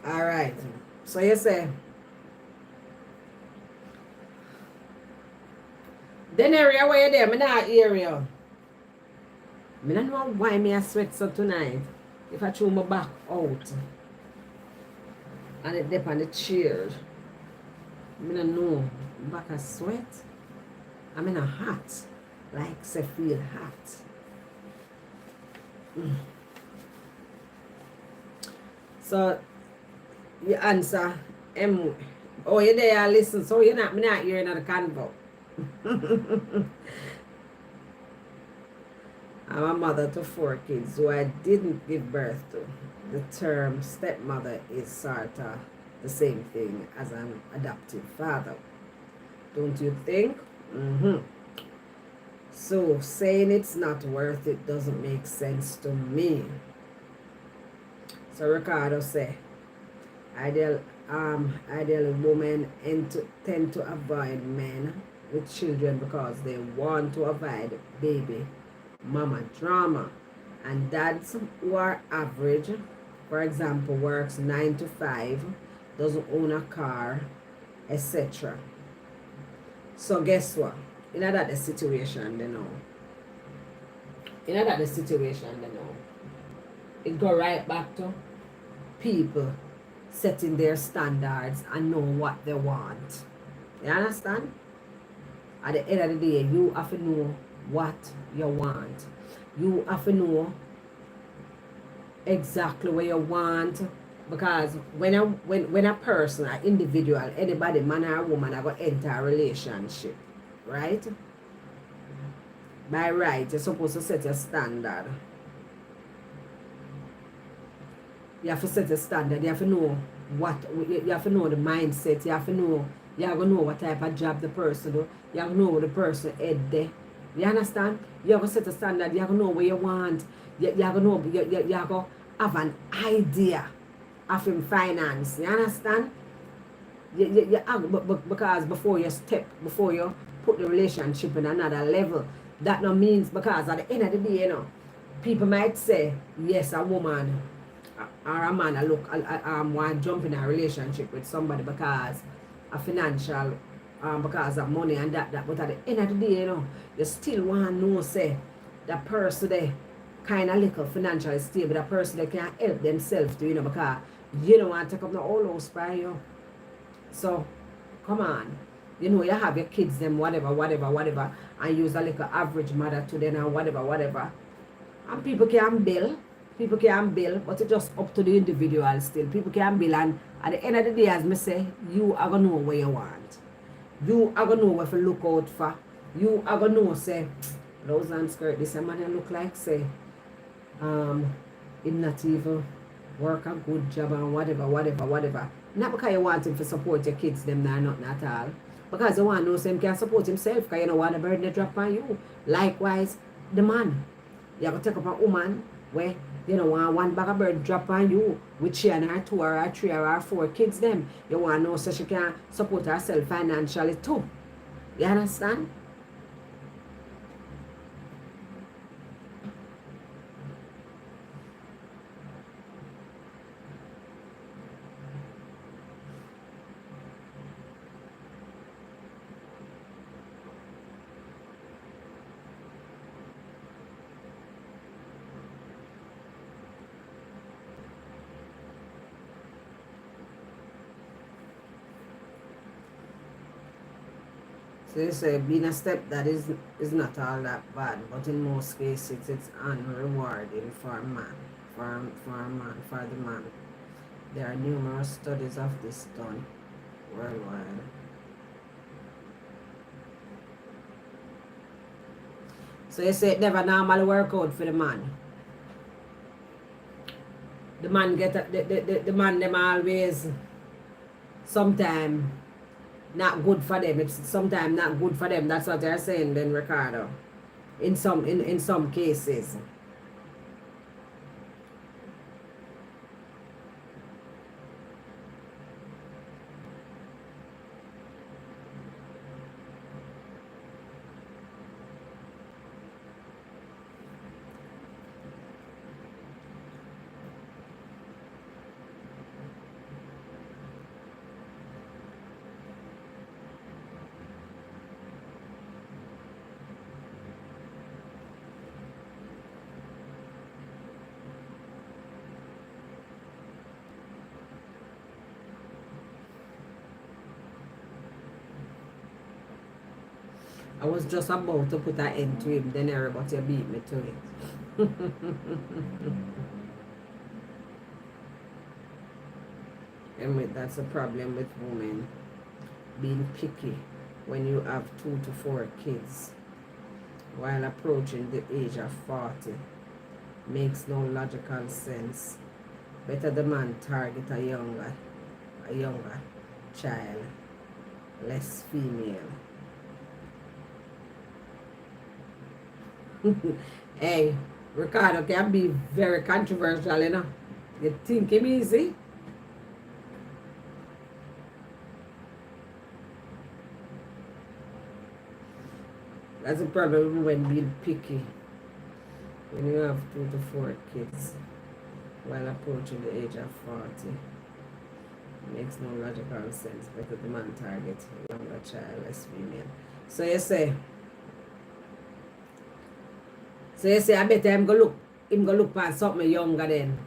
Alright. So you say, then area where you there, me not hear you. Me don't know why me a sweat so tonight. If I throw my back out and it dip on the chair, me don't know. Back a sweat. I'm in a hot. Like say feel hot. So you answer M. Oh, you there listen, so you're not me not hearing the convo. I'm a mother to 4 kids who I didn't give birth to. The term stepmother is sort of the same thing as an adoptive father. Don't you think? So saying it's not worth it doesn't make sense to me. So Ricardo say, ideally women tend to avoid men with children because they want to avoid baby mama drama, and dads who are average, for example, works 9 to 5, doesn't own a car, etc. So guess what? In that the situation, they know. It go right back to people setting their standards and know what they want. You understand? At the end of the day, you have to know what you want. You have to know exactly what you want, because when a person, an individual, anybody, man or woman, are going to enter a relationship, right? By right, you're supposed to set a standard. You have to set a standard. You have to know what, you have to know the mindset. You have to know, you have to know what type of job the person do. You have to know what the person head there. You understand? You have to set a standard. You have to know what you want. You have to know, you have to have an idea of him finance. You understand? Because before you put the relationship in another level, that no means, because at the end of the day, people might say, yes, a woman or a man want to jump in a relationship with somebody because of financial, because of money and that. But at the end of the day, you still want to know, say, that person there kind of little financially stable, that person that can help themselves to, because you don't want to take up the whole house by you. So, come on. You have your kids, them, whatever, and use a little average mother to them and whatever. And people can bill, but it's just up to the individual still. People can bill, and at the end of the day, as me say, you are going to know what you want. You are going to know what to look out for. You are going to know, say, blouse and skirt, this man look like, say, him not even work a good job and whatever. Not because you want him to support your kids, them, nothing at all. Because you want to know so him can support himself, because you don't want the burden to drop on you. Likewise, the man. You have to take up a woman where you don't want one bag of bird drop on you with she and her 2 or her 3 or her 4 kids them. You want to know so she can support herself financially too. You understand? So they say being a stepdad is not all that bad, but in most cases it's unrewarding for a man, for the man. There are numerous studies of this done worldwide. So you say it never normally work out for the man. The man the man them always sometime not good for them. It's sometimes not good for them. That's what they're saying then, Ricardo. In some cases. I was just about to put an end to him, then everybody beat me to it. And that's the problem with women, being picky when you have 2 to 4 kids while approaching the age of 40. Makes no logical sense. Better the man target a younger child, less female. Hey, Ricardo can be very controversial, you know. You think him easy? That's the problem when being picky. When you have 2 to 4 kids while approaching the age of 40. Makes no logical sense. Better the man target younger child, less female. So you say, I bet him go look for something younger then.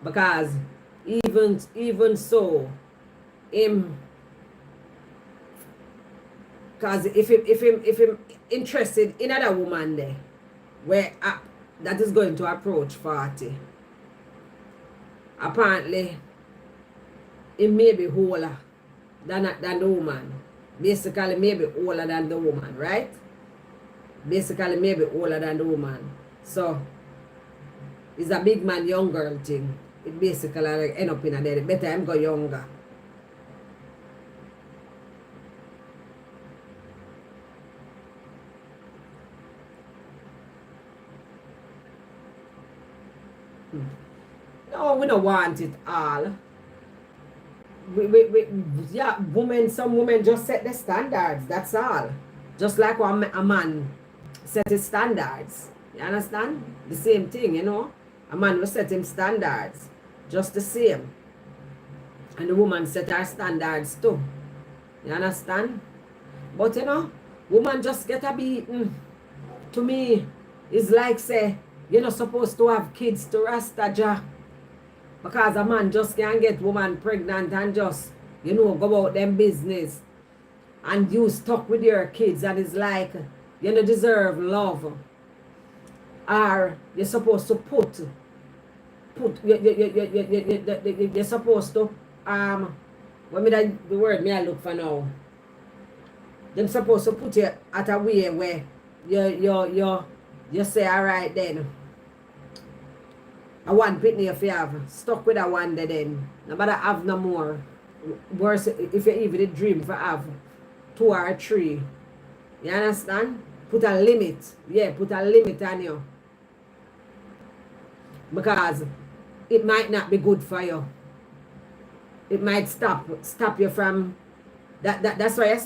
Because even so, because if him interested in another woman there, where that is going to approach 40, apparently it may be older than the woman. Basically, maybe older than the woman, right? Basically, maybe older than the woman. So, it's a big man, young girl thing. It basically like end up in a day. Better him go younger. No, we don't want it all. Yeah, some women just set the standards, that's all. Just like a man set his standards. You understand? The same thing, you know. A man will set him standards. Just the same. And the woman set her standards too. You understand? But you know, woman just get a beaten. To me, it's like say, you're not supposed to have kids to Rasta Jah. Because a man just can't get woman pregnant and just, you know, go about them business. And you stuck with your kids and it's like, you don't deserve love. Or you're supposed to you're supposed to, what me the word me I look for now. They're supposed to put you at a way where you say, all right then. I want Pitney if you have stuck with a one day then. Nobody have no more. Worse if you even dream for have 2 or 3. You understand? Put a limit. Yeah, put a limit on you. Because it might not be good for you. It might stop you from that's why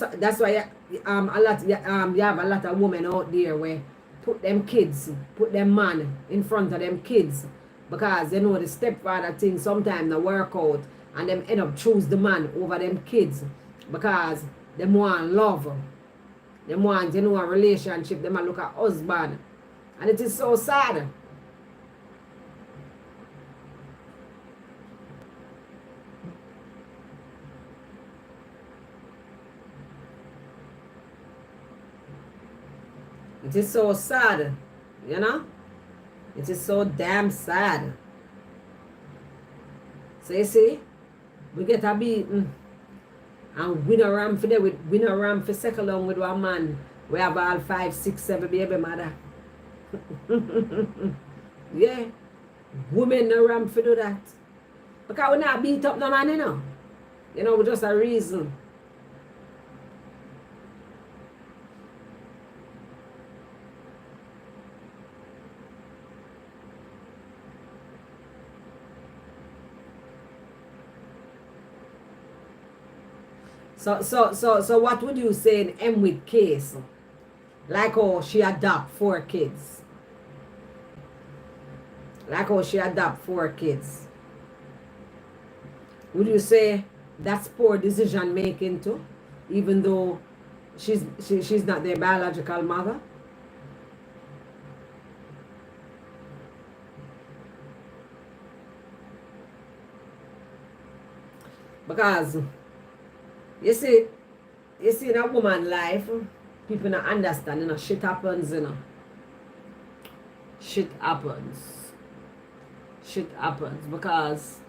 you have a lot of women out there where put them man in front of them kids. Because you know the stepfather thing sometimes not work out and them end up choose the man over them kids because them want love. Them want, you know, a relationship, them look at husband. And it is so sad. It is so sad, you know? It is so damn sad. So you see, we get a beaten and win a ram for there with win a ram for second along with one man. We have all 5, 6, 7 baby mother. Yeah. Women no ram for do that. Because we not beat up no man, you know. You know, just a reason. So what would you say in Emwick case? Like how she adopt 4 kids. Like how she adopt 4 kids. Would you say that's poor decision making too? Even though she's not their biological mother? Because you see in a woman's life, People not understand, you know, shit happens, you know. Shit happens. Shit happens because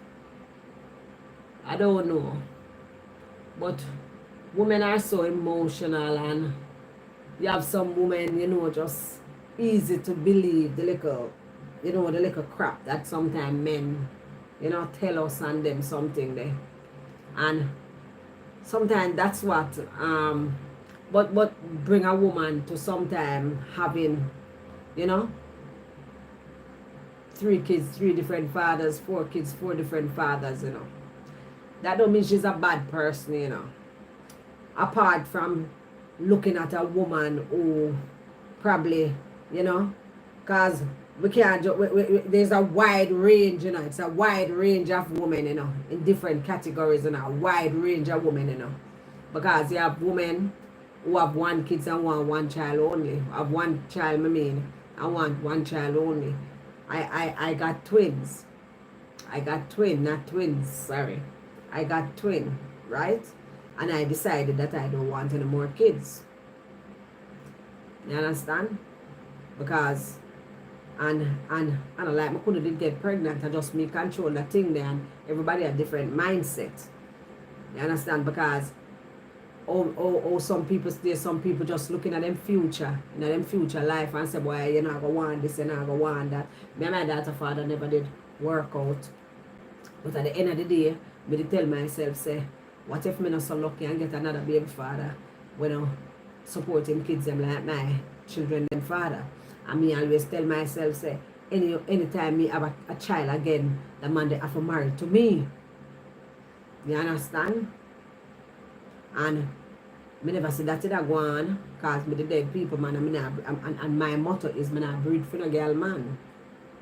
I don't know. But women are so emotional, and you have some women, you know, just easy to believe the little, you know, the little crap that sometimes men, you know, tell us and them something there. And sometimes that's what but bring a woman to sometime having, you know, 3 kids, 3 different fathers, 4 kids, 4 different fathers, you know. That don't mean she's a bad person, you know. Apart from looking at a woman who probably, you know, because we can't there's a wide range, you know. It's a wide range of women, you know, in different categories, you know. A wide range of women, you know, because you have women who have 1 kid and want 1 child only. Have 1 child, I mean, I want 1 child only. I got twins. I got twin, not twins, sorry. I got twin, right? And I decided that I don't want any more kids. You understand? Because and I like my couldn't did get pregnant, I just me control the thing there, and everybody have different mindset. You understand? Because some people stay, some people just looking at them future, you know, them future life, and say, boy, you're not gonna want this, you're not gonna want that. Me and my daughter father never did work out. But at the end of the day, me did tell myself, say, what if me not so lucky and get another baby father when I supporting kids them like my children them father. And me always tell myself, say, anytime me have a child again, the man they have to marry to me. You understand? And me never say that it a go on, cause me the dead people, man, and my motto is me not breed for no girl, man.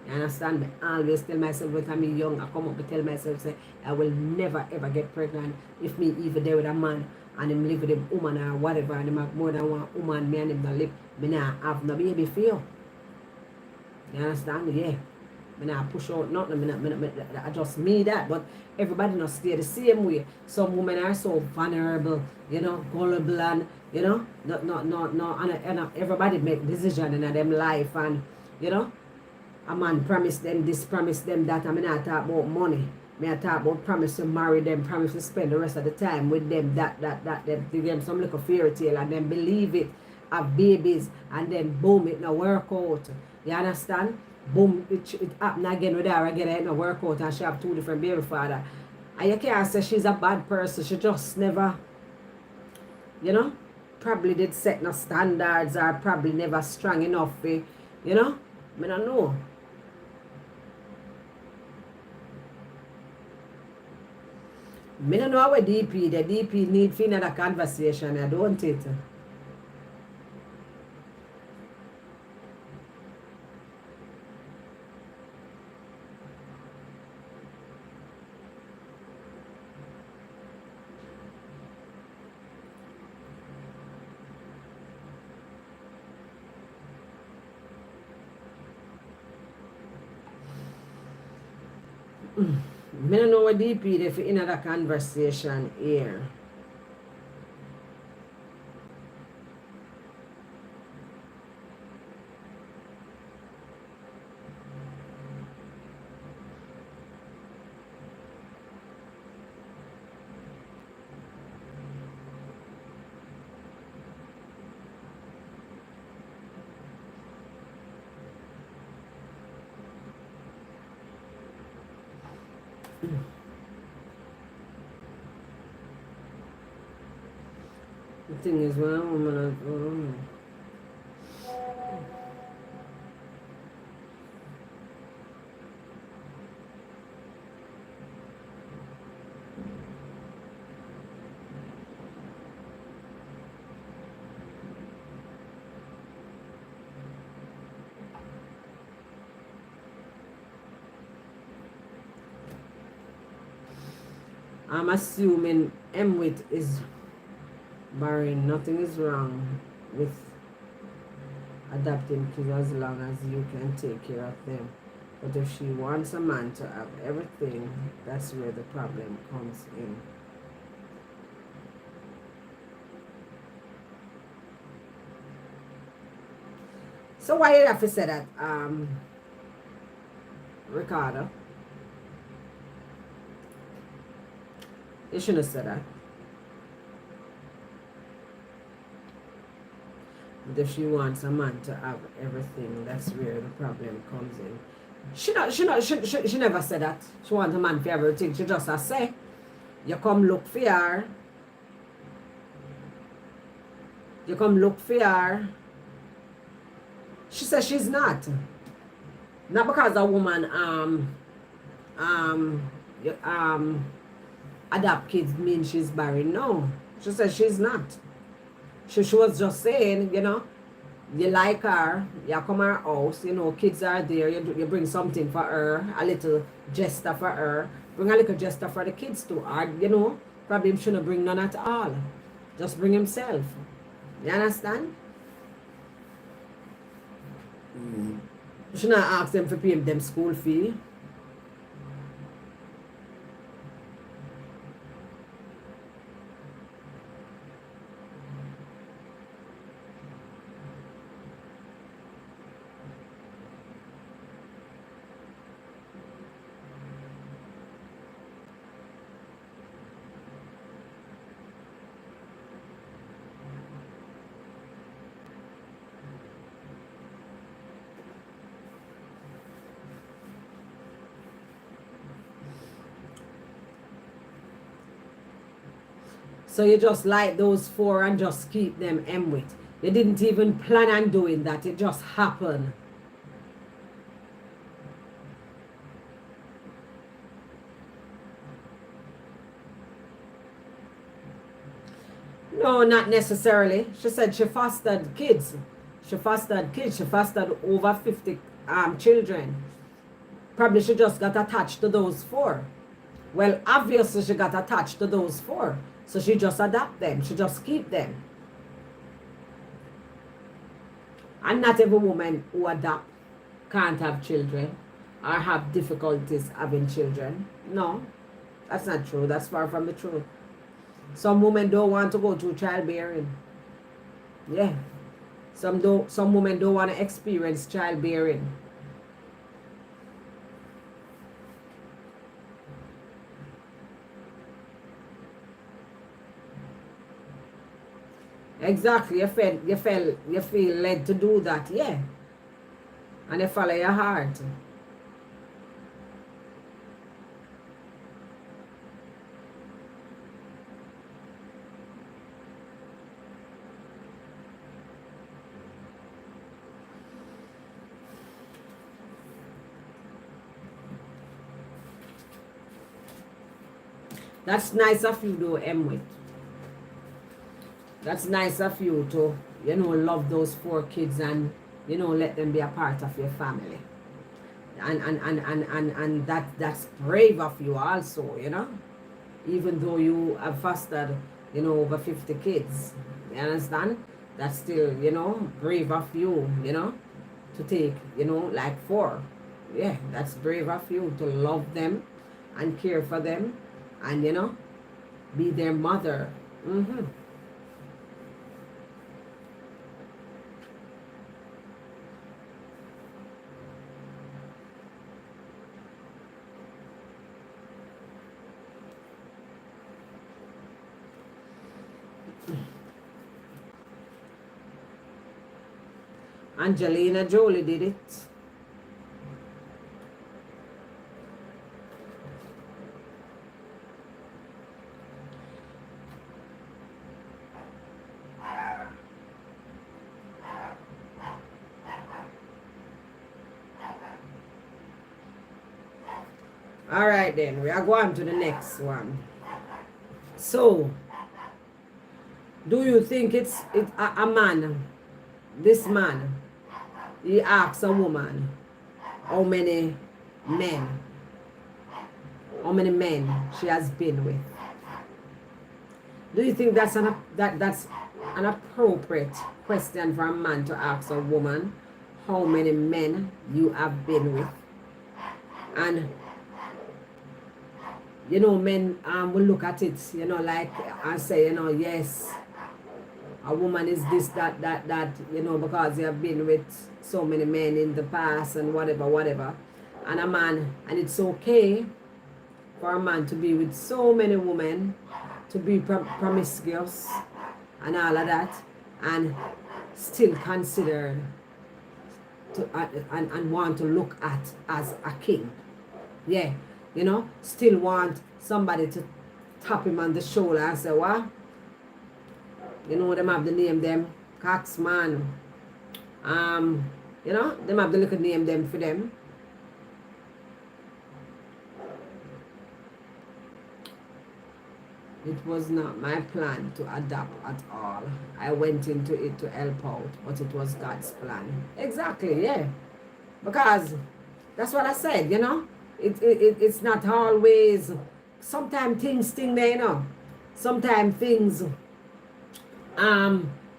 You understand? Me always tell myself when I'm young, I come up and tell myself, say, I will never ever get pregnant if me even there with a man and him live with a woman or whatever, and him have more than one woman, me and him not live, me not have no baby for you. You understand? Yeah. Me not push out nothing, I just me that, but everybody not stay the same way. Some women are so vulnerable, you know, gullible, and you know, and everybody make decision in them life, and you know, a man promise them this, promise them that. I mean, I talk about money. I talk about promise to marry them, promise to spend the rest of the time with them, that, them give them some little fairy tale and then believe it, have babies, and then boom, it no work out. You understand? Boom, it happen again with her again, it no work out, and she have 2 different baby father. And you can't say she's a bad person, she just never, you know, probably did set no standards, or probably never strong enough, you know? I don't know. Me don't know what the DP need for another conversation, I don't it. Me don't know what DP there for another conversation here. The thing is, well, I'm gonna. I'm assuming Emwit is barren. Nothing is wrong with adopting kids as long as you can take care of them. But if she wants a man to have everything, that's where the problem comes in. So why you have to say that, Ricardo? You shouldn't have said that. But if she wants a man to have everything, that's where the problem comes in. She never said that. She wants a man for everything. She just has say, you come look for her. You come look for her. She says she's not. Not because a woman adopt kids means she's barren. No. She says she's not. She was just saying, you know, you like her, you come her house, you know, kids are there, you bring something for her, a little gesture for her, bring a little gesture for the kids too. Or, you know, probably him shouldn't bring none at all. Just bring himself. You understand? You should not ask them to pay them school fee. So you just like those 4 and just keep them M with. You didn't even plan on doing that. It just happened. No, not necessarily. She said she fostered kids. She fostered kids. She fostered over 50 children. Probably she just got attached to those 4. Well, obviously she got attached to those 4. So she just adopt them. She just keep them. And not every woman who adopt can't have children or have difficulties having children. No, that's not true. That's far from the truth. Some women don't want to go through childbearing. Yeah. Some women don't want to experience childbearing. Exactly. You feel led to do that, yeah. And you follow your heart. That's nice of you though, Emwit. That's nice of you to, you know, love those 4 kids and, you know, let them be a part of your family. And that's brave of you also, you know. Even though you have fostered, you know, over 50 kids. You understand? That's still, you know, brave of you, you know, to take, you know, like 4. Yeah, that's brave of you to love them and care for them and, you know, be their mother. Angelina Jolie did it. All right, then we are going to the next one. So, do you think it's a man? This man, he asks a woman how many men she has been with. Do you think that's an appropriate question for a man to ask a woman how many men you have been with? And you know, men will look at it, you know, like and say, you know, yes, a woman is this, that, you know, because you have been with so many men in the past and whatever. And a man, and it's okay for a man to be with so many women, to be promiscuous and all of that, and still considered to, and want to look at as a king. Yeah, you know, still want somebody to tap him on the shoulder and say, what? You know, them have the name them, Coxman. You know, them have the little name them for them. It was not my plan to adapt at all. I went into it to help out, but it was God's plan. Exactly, yeah. Because that's what I said, you know. It's not always, sometimes things sting there, you know. Sometimes things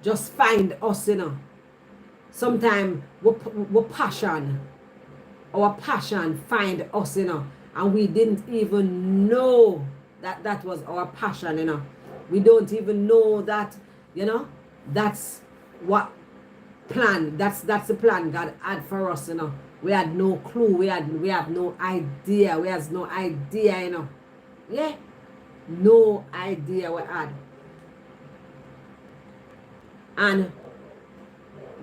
just find us, you know. Sometimes we passion, our passion find us, you know, and we didn't even know that was our passion, you know. We don't even know that, you know, that's what plan, that's the plan God had for us, you know. We had no clue, we have no idea, you know. Yeah, no idea we had. And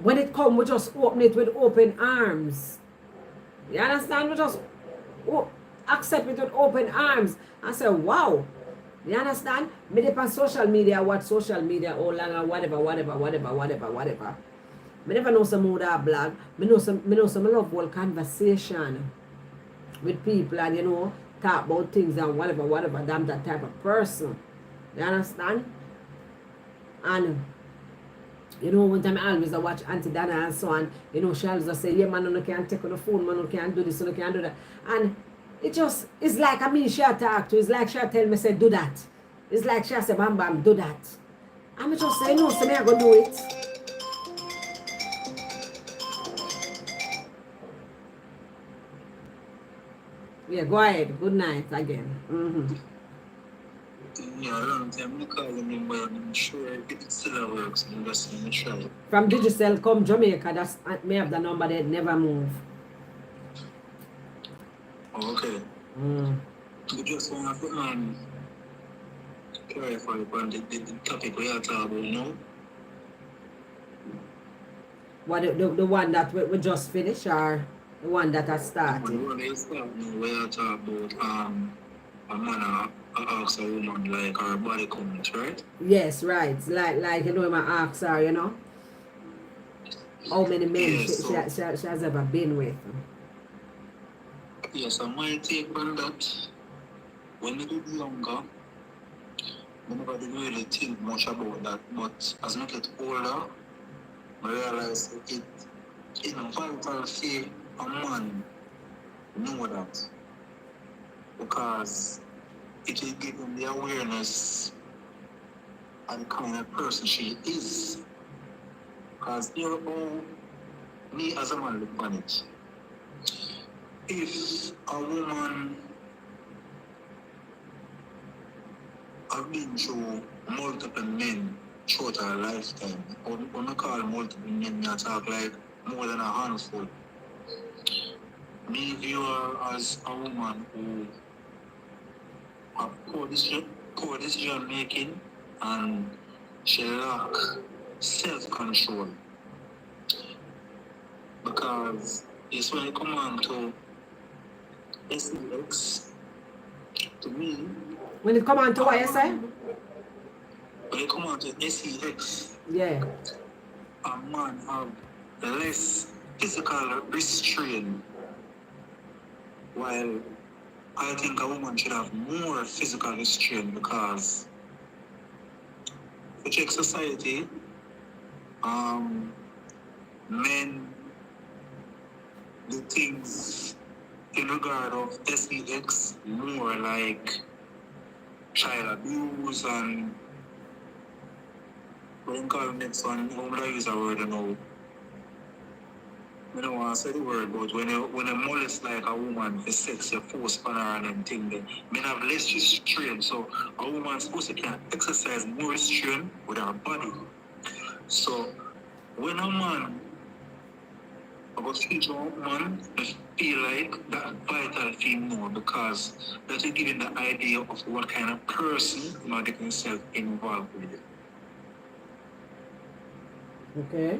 when it come, we just open it with open arms. You understand? We just accept it with open arms and say, wow. You understand? Me dip on social media, what social media, all long, whatever. Me never know some more that blog. Me know some love whole conversation with people and, you know, talk about things and whatever. I'm that type of person. You understand? And you know, one time I always watch Auntie Dana and so on, you know, she always say, yeah, man, you can't take on the phone, man, you can't do this, you can't do that. And it just, it's like, I mean, she talk to, it's like she tell me, say, do that. It's like she say, Bambam, do that. And I just say, no, so me I go do it. Yeah, go ahead. Good night again. Mm-hmm. Yeah, long time I call him, but I'm sure it still works. I'm just going to try. From Digicel come Jamaica, that's may have the number that never move. Oh, okay. We just want to clarify upon the topic we are talking about now. What the one that we just finished, or the one that has started? The one that started, we are talking about a man ask a woman like her body count, right? Yes, right. Like you know, my ask her, you know, how many men Yes, she has ever been with. Yes, I might take on that. When I was younger, I never did really think much about that. But as I get older, I realize it is vital for a man know that. Because it will give him the awareness and the kind of person she is. Because you know, me as a man look on it. If a woman has been through multiple men throughout her lifetime, when I call multiple men, I talk like more than a handful. Me view her as a woman who have poor decision making and she lack self-control. Because it's when it comes on to SEX, to me, When it come on to what you say? when it comes on to SEX, Yeah. a man have less physical restraint, while I think a woman should have more physical restraint because for Czech society, men do things in regard of SEX more like child abuse and when call the next one, how would I use a word now? I don't want to say the word, but when you molest like a woman for sex, you force on her and them thing, then men have less restraint. So a woman's supposed to can exercise more restraint with her body. So when a man about future man, I feel like that vital thing more because that will give him the idea of what kind of person he might get himself involved with. Okay.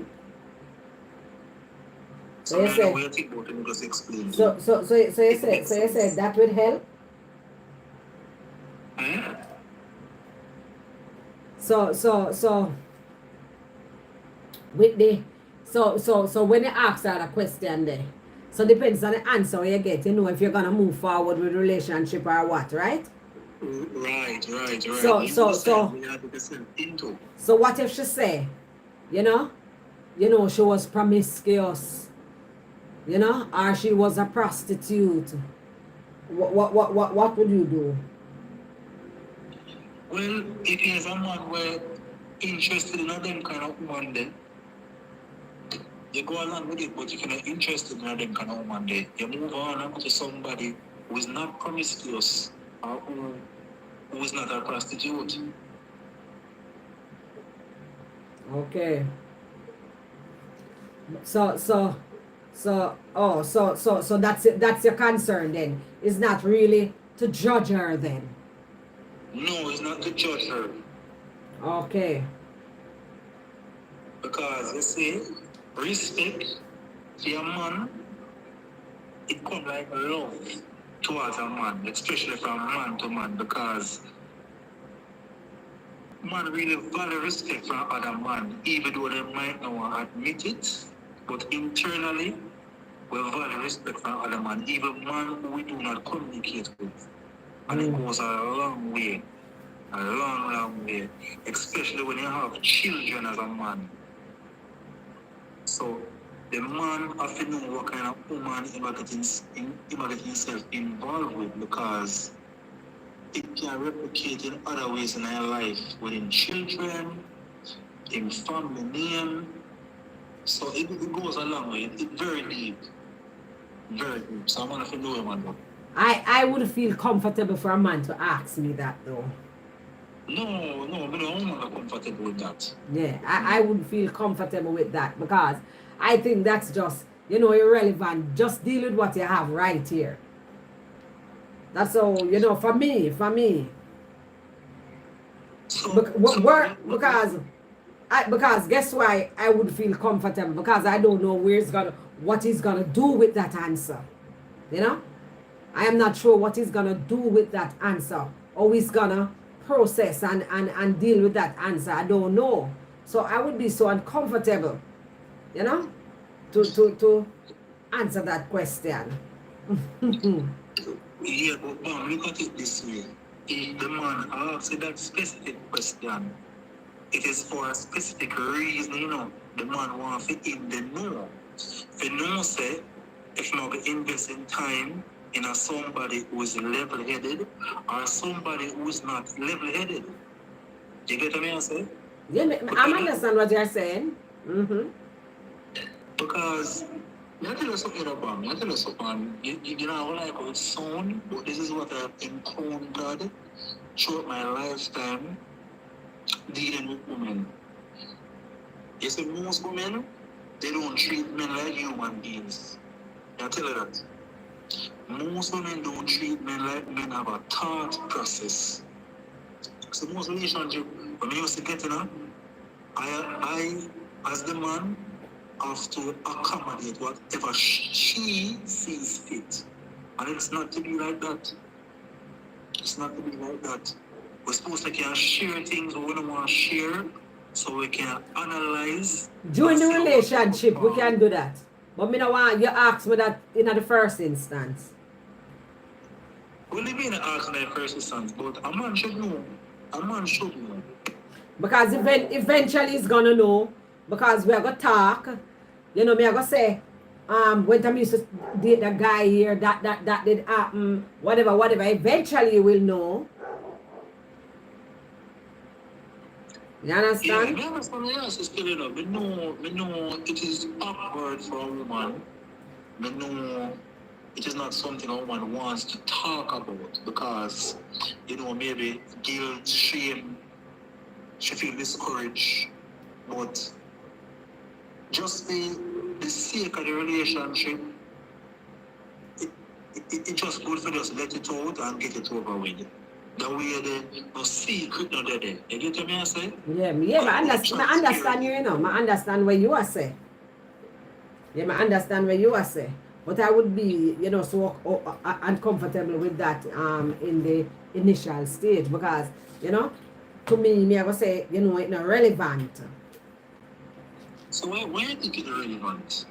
So So you I know said, what you think about it, just explain. so you said that would help. Eh? So with the so when you ask her a question there, so depends on the answer you get, you know if you're gonna move forward with relationship or what, right? Right. So You so decide so what you have to get yourself into. so what if she say, you know, she was promiscuous, or she was a prostitute? What would you do? Well, if you're a man where interested in them kind of woman then, you go along with it, but if you're not interested in them kind of woman then, you move on to somebody who is not promiscuous or who is not a prostitute. Okay. So that's it. That's your concern then. It's not really to judge her then. No, it's not to judge her. Okay. Because you see, respect for a man, it comes like love towards a man, especially from man to man, because man really value respect from other man, even though they might not admit it, but internally, we value respect from other man, even man who we do not communicate with. And it goes a long way, a long way, especially when you have children as a man. So the man have to know what kind of woman he might get himself involved with because it can replicate in other ways in our life, within children, in family name. So it goes a long way. It's very deep. Very deep. So I'm gonna have to know him man. I would feel comfortable for a man to ask me that though. No, I'm not comfortable with that. Yeah, I would feel comfortable with that because I think that's just, irrelevant. Just deal with what you have right here. That's all, for me. Because guess why I would feel comfortable? Because I don't know what he's gonna do with that answer. I am not sure what he's gonna do with that answer. Or he's gonna process and deal with that answer. I don't know. So I would be so uncomfortable, to answer that question. Yeah, but Bam, look at it this way. If the man asks that specific question, it is for a specific reason, The man wants to in the know. If you know, say, if not invest in time in somebody who is level-headed or somebody who is not level-headed. You get what I say? Yeah, I understand what you're saying. Because I tell you something about me. I tell you something. You know, I like how it sound, but this is what I've encountered throughout my lifetime dealing with women. You see, most women, they don't treat men like human beings. I tell you that. Most women don't treat men like men have a thought process. So most relationship, when you used to get I as the man, have to accommodate whatever she sees fit. And it's not to be like that. It's not to be like that. We're supposed to can share things we don't want to share so we can analyze. During the relationship, we can do that. But me no want you ask me that in the first instance. Well, you mean ask me in the first instance, but a man should know. A man should know. Because eventually he's gonna know. Because we are gonna talk. Me are gonna say, when I used to date the guy here, that did happen, whatever. Eventually you will know. You understand? Yeah, I understand. Yes, it's still enough. We know it is awkward for a woman. We know it is not something a woman wants to talk about because, maybe guilt, shame, she feels discouraged. But just the sake of the relationship, it just good for just let it out and get it over with. The way the no secret no there. You get what I say? Yeah, I understand you, you know. I understand where you are say. Yeah, I understand where you are say. But I would be, you know, so uncomfortable with that in the initial stage because, you know, to me I would say, you know, it's not relevant. So why you think it's relevant?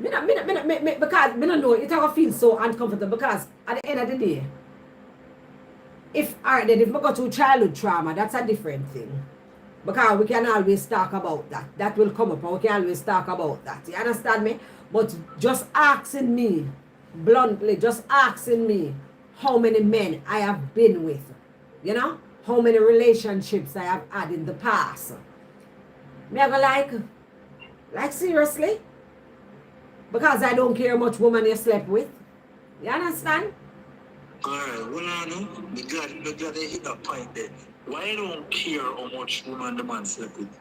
Because I don't know, it will feel so uncomfortable because at the end of the day, if I go through childhood trauma, that's a different thing. Because we can always talk about that. That will come up and we can always talk about that. You understand me? But just asking me, bluntly, just asking me how many men I have been with, you know? How many relationships I have had in the past. Me I go like seriously? Because I don't care much woman you slept with. You understand? Alright, well I know, we got to hit that point there. Why you don't care how much woman the man slept with?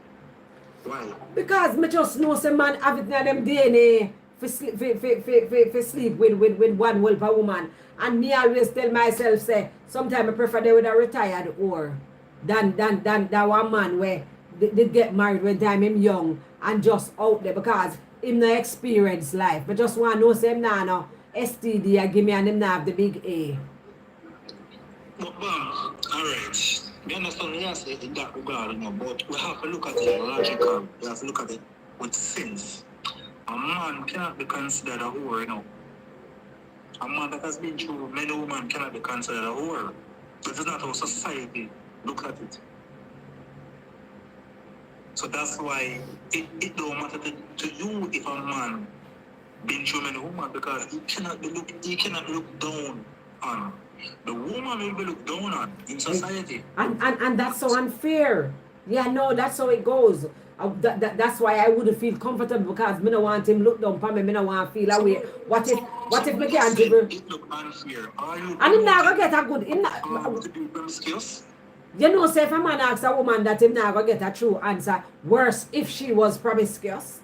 Why? Because me just know some man have it in them DNA for sleep with one wolf a woman. And me always tell myself say sometimes I prefer they with a retired whore than one man where they get married when time him young and just out there because him no experience life. But just want to know say him nah no STD I give me and him nah have the big A. But alright. We understand what you say in that regard, you know, but we have to look at it logical. We have to look at it with sense. A man cannot be considered a whore, you know. A man that has been through many women cannot be considered a whore. This is not how society look at it. So that's why it don't matter to you if a man been through many women because he cannot be looked down on. The woman will be looked down on in society. And that's so unfair. Yeah, no, that's how it goes. That's why I wouldn't feel comfortable because me don't want him look down upon me. Me don't want to feel away. What if me can't even? It look unfair. And him not gonna get a good. Him not, to be promiscuous? you know, say if a man asks a woman that him not gonna get a true answer. Worse if she was promiscuous.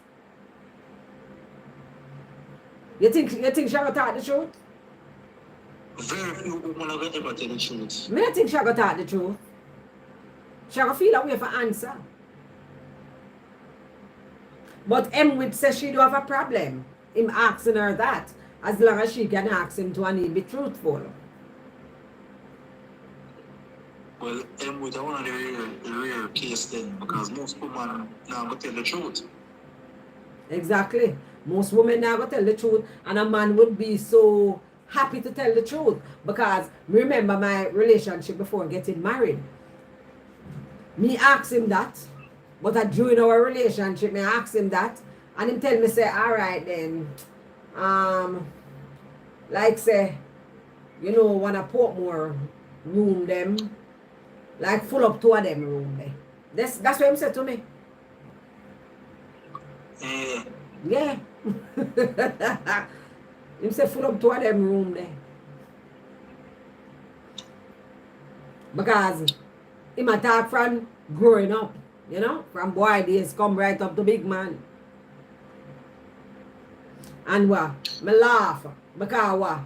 You think she gonna talk the truth? Very few women are going to ever tell the truth. Me don't think she gonna talk the truth. She gonna feel away for answer. But Emwood says she do have a problem. Him asking her that. As long as she can ask him to and he be truthful. Well, Emwood is one of the rare case then because most women now going to tell the truth. Exactly. Most women now gonna tell the truth and a man would be so happy to tell the truth because remember my relationship before getting married. Me asked him that, but during our relationship, me asked him that, and him tell me say, all right then, like say, you know, wanna Portmore room them, like full up two of them room there. That's what him said to me. Yeah. Him say full up two of them room there. Because him attack from growing up, you know, from boy days come right up to big man. And what? Me laugh because what?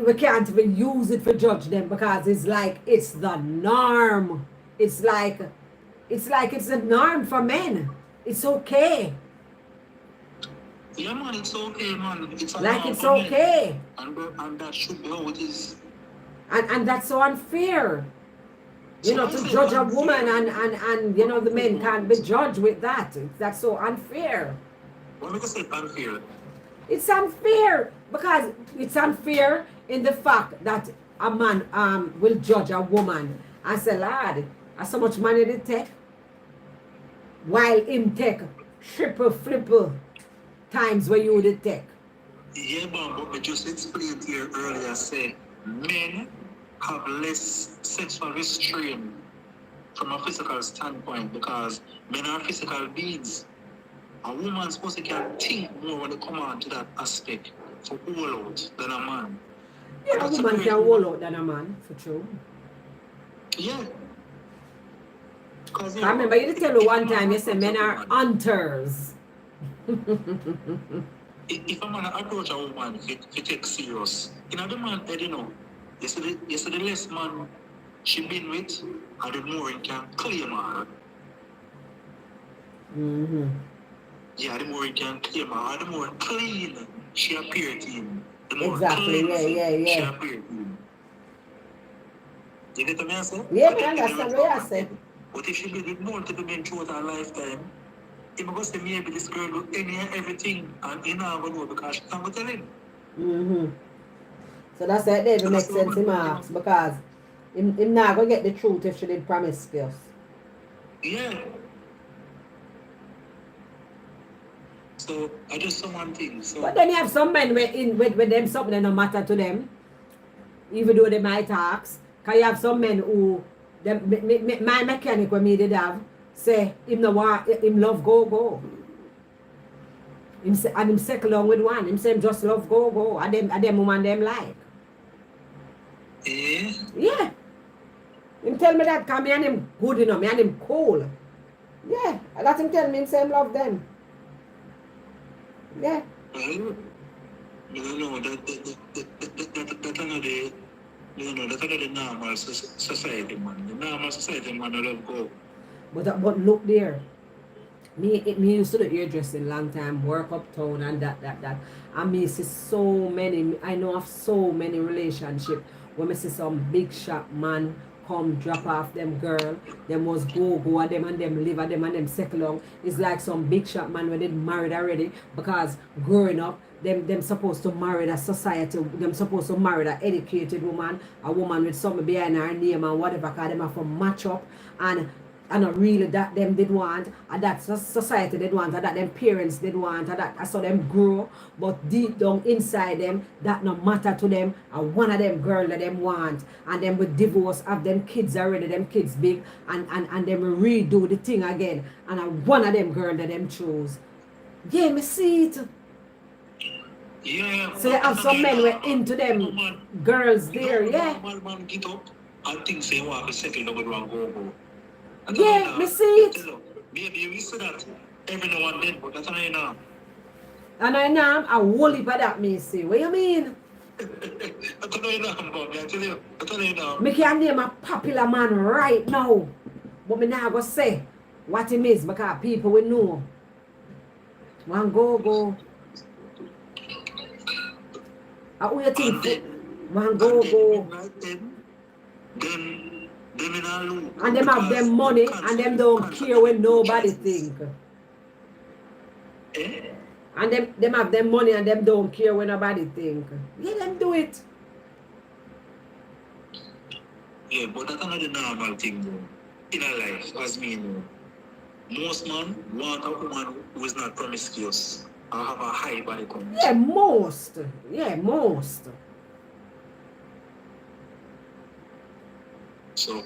We can't even use it for judge them because it's like it's the norm. It's like it's the norm for men. It's okay. Yeah, man, it's okay, man. It's like it's okay. And that should be how it is. And that's so unfair. You know, to judge a woman and you know the men can't be judged with that. That's so unfair. What make you say unfair? It's unfair because it's unfair in the fact that a man will judge a woman and say, lad, how so much money they take? While him take triple, flipple times where you did take. Yeah, but we just explained here earlier, say men have less sexual restraint from a physical standpoint because men are physical beings. A woman's supposed to can think more when they come on to that aspect for all out than a man. Yeah, a woman can hold out than a man, for true. Yeah. Because I remember you did tell me one time, you said men are hunters. If a man approach a woman, if it takes serious, in other man, you know, you see the less man she been with, and the more he can claim her. Mm-hmm. Yeah, the more he can claim her, the more clean she appear to him. The more Exactly, cleansing yeah. she appear to him. You get what I say? Yeah, I me think understand what you say. but if she be with multiple men throughout her lifetime, he must say maybe this girl do any and everything, and he not gonna know because she can't go tell him. Mm-hmm. So that's why it even So makes that's sense in what Marks because him not gonna get the truth if she did promiscuous. Yeah. So I just saw one thing. So But then you have some men with them something that no matter to them, even though they might ask. Cause you have some men who my mechanic when me did have say him no want him love go. Him say, and him second along with one. Him say him just love go. And them woman them like. eh, Yeah. Him tell me that cause me and him good enough, me and him cool. Yeah. That's him tell me him say him love them. Yeah. well, you don't know that another that's another normal society man. The normal society man I love go. But look there. Me used to do hairdressing long time, work uptown and that. And me see so many, I know of so many relationships when me see some big shop man come drop off them girl, them was go at them and them live at them and them settle long. It's like some big shop man when they married already because growing up, them supposed to marry that society, them supposed to marry that educated woman, a woman with something behind her name and whatever, cause them have to match up and not really that them did want, and that society did want, and that them parents did want, and that I saw them grow, but deep down inside them, that no matter to them, and one of them girl that them want, and them with divorce, have them kids already, them kids big, and them redo the thing again, and one of them girl that them choose. Yeah, me see it. Yeah. So you have some men were into them man, girls there, yeah. Man get up and think say want to settle down with one go. Yeah, me see it. Maybe you say that every now and then, but that's not enough. And I know a whole heap of that me see. What you mean? I don't know enough, Bob. I tell you, I don't know enough. Me can name a popular man right now. But me not go say what him is because people will know. One go. Who you think? One go. Then in a loop. And them have them money and them don't care when nobody think. Eh? And them have them money and them don't care when nobody think. Yeah, them do it. Yeah, but that's not the normal thing though. In a life, as me know. Most men want a woman who is not promiscuous or have a high body count. Yeah, most. So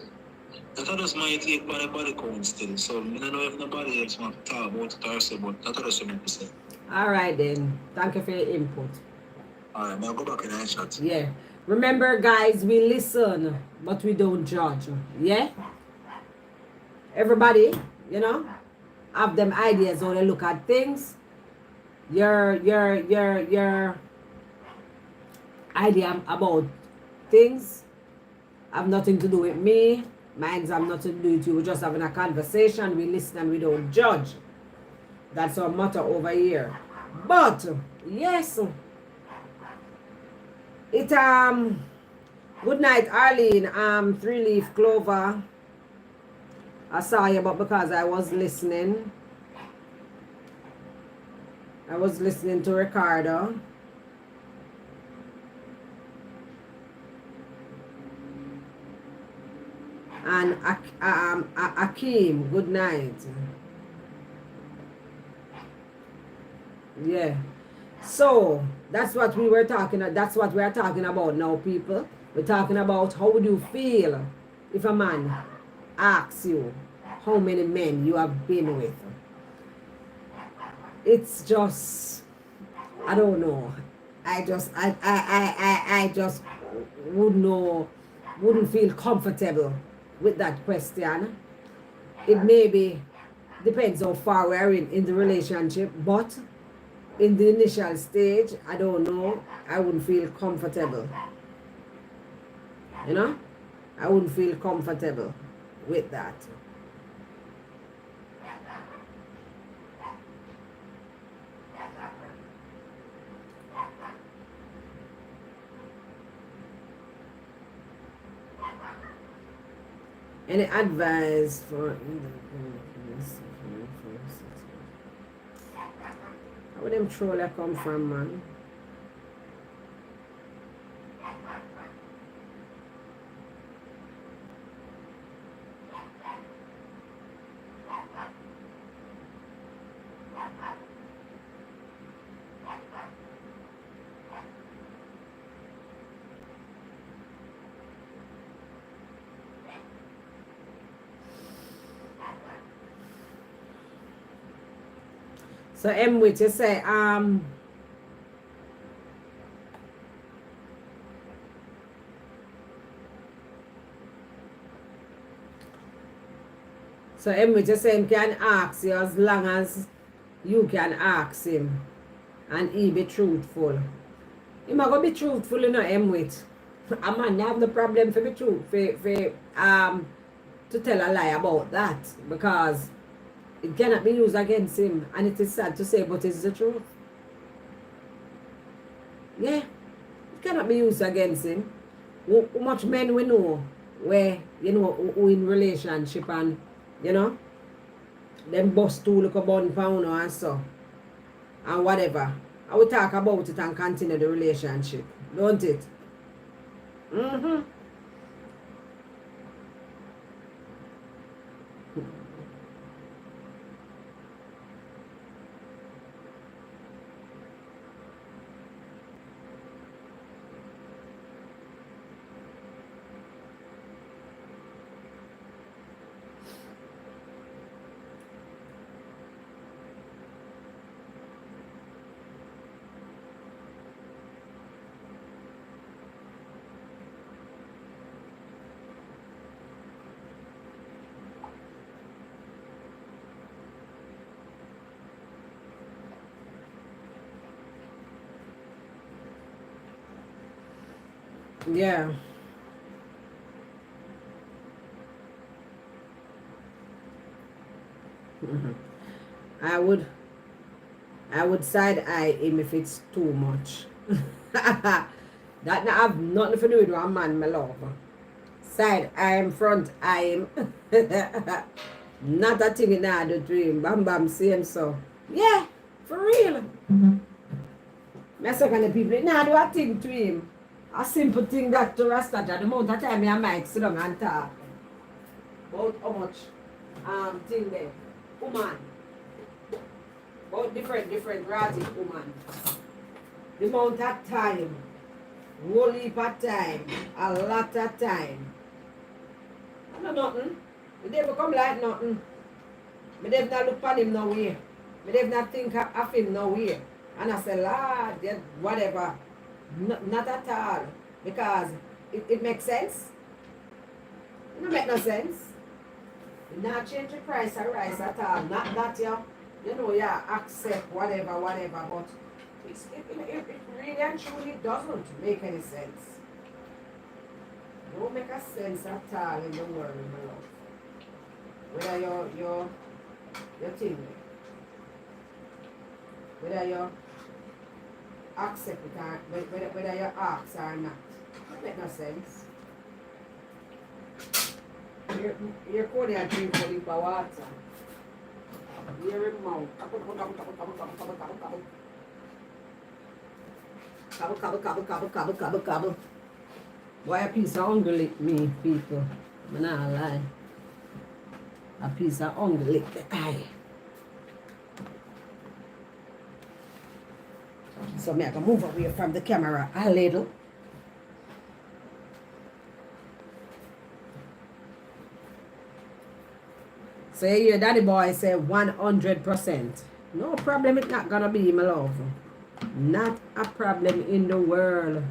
that is my take on the body count still. So I don't know if nobody else want to talk about it or so, but that's what I meant to say. Alright then. Thank you for your input. Alright, now go back in the chat. Yeah. Remember guys, we listen, but we don't judge. Yeah? Everybody, you know, have them ideas how they look at things. Your idea about things have nothing to do with me. Mine's have nothing to do with you. We're just having a conversation. We listen and we don't judge. That's our motto over here. But yes, it good night, Arlene. 3-leaf clover. I saw you, but because I was listening to Ricardo. And Akeem, good night. Yeah. So that's what we were talking about. That's what we are talking about now, people. We're talking about how would you feel if a man asks you how many men you have been with. It's just, I don't know. I just wouldn't feel comfortable with that question. it maybe depends how far we are in the relationship, but in the initial stage, I don't know, I wouldn't feel comfortable. You know? I wouldn't feel comfortable with that. Any advice for where them troller come from, man? So M which you say so M which you say him can ask you as long as you can ask him and he be truthful. He might go be truthful, you know, M with. A man have no problem for be truth to tell a lie about that because it cannot be used against him, and it is sad to say, but it's the truth. Yeah, it cannot be used against him. How much men we know where, you know, who in relationship and, you know, them bust two look a bun pound and so, and whatever. I will talk about it and continue the relationship, don't it? Mm-hmm. Yeah. I would side eye him if it's too much. That not have nothing to do with one man, my love. Side eye him, front eye him. Not a thing in I do to him. Bam bam same so. Yeah, for real. My second people nah do a thing to him. A simple thing that to Rasta, the amount of time I might sit down and talk about how much thing there. Woman. About different ragged woman. The amount of time. Whole heap of time. A lot of time. I know nothing. Me never come like nothing. Me never not look at him no way. Me never not think of him no way. And I say, Lord, yeah, whatever. Not at all. Because it makes sense. It don't make no sense. You not change the price of rice at all. Not that you know, yeah, accept whatever, but it really and truly doesn't make any sense. It don't make a sense at all in the world, my love. Whether you're thinking, whether you accept it or whether you ask or not. It make no sense. You're calling a drink for the water. You're in mouth. Cobble. Why a piece of hunger lick me, people? I'm not lie. A piece of hunger lick the eye. So me I can move away from the camera a little. So you hear daddy boy say 100%. No problem, it's not gonna be, my love. Not a problem in the world.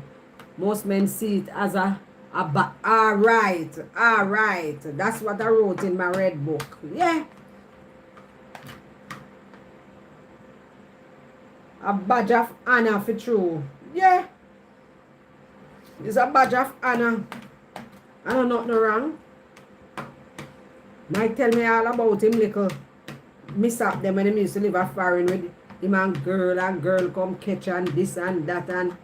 Most men see it as a All right, all right. That's what I wrote in my red book. Yeah. A badge of honor for true. Yeah. It's a badge of honor. I don't know nothing wrong. Might tell me all about him little mishap them when he used to live a foreign with him and girl come catch and this and that and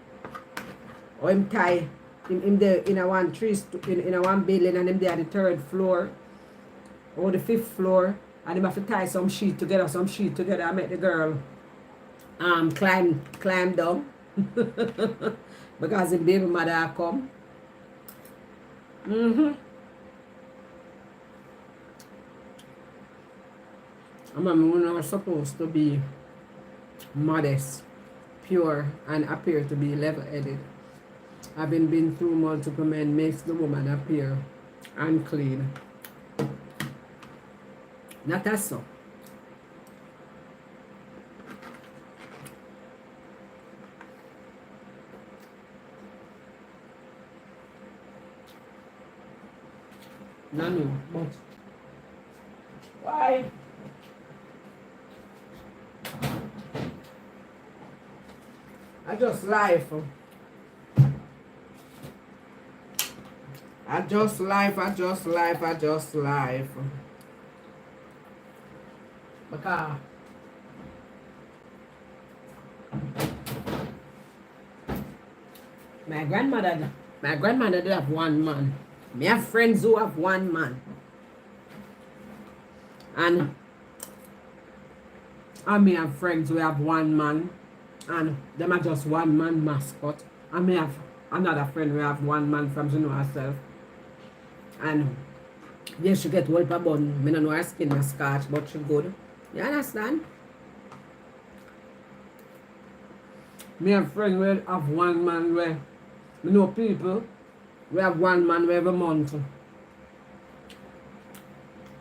or him tie him there in a one in a one building and him there at the third floor or the fifth floor and him have to tie some sheet together and make the girl climb down because the baby mother come. I'm not supposed to be modest, pure, and appear to be level-headed. Having been through multiple men makes the woman appear unclean. Not as so. No, but why? I just life. Because my grandmother did have one man. Me have friends who have one man. And I may have friends who have one man. And them are just one man mascot. I may have another friend who have one man from she know herself. And yes, she get whole a bun. Me don't know her skin is scotch, but she good. You understand? Me have friends who have one man where me know people we have one man every month.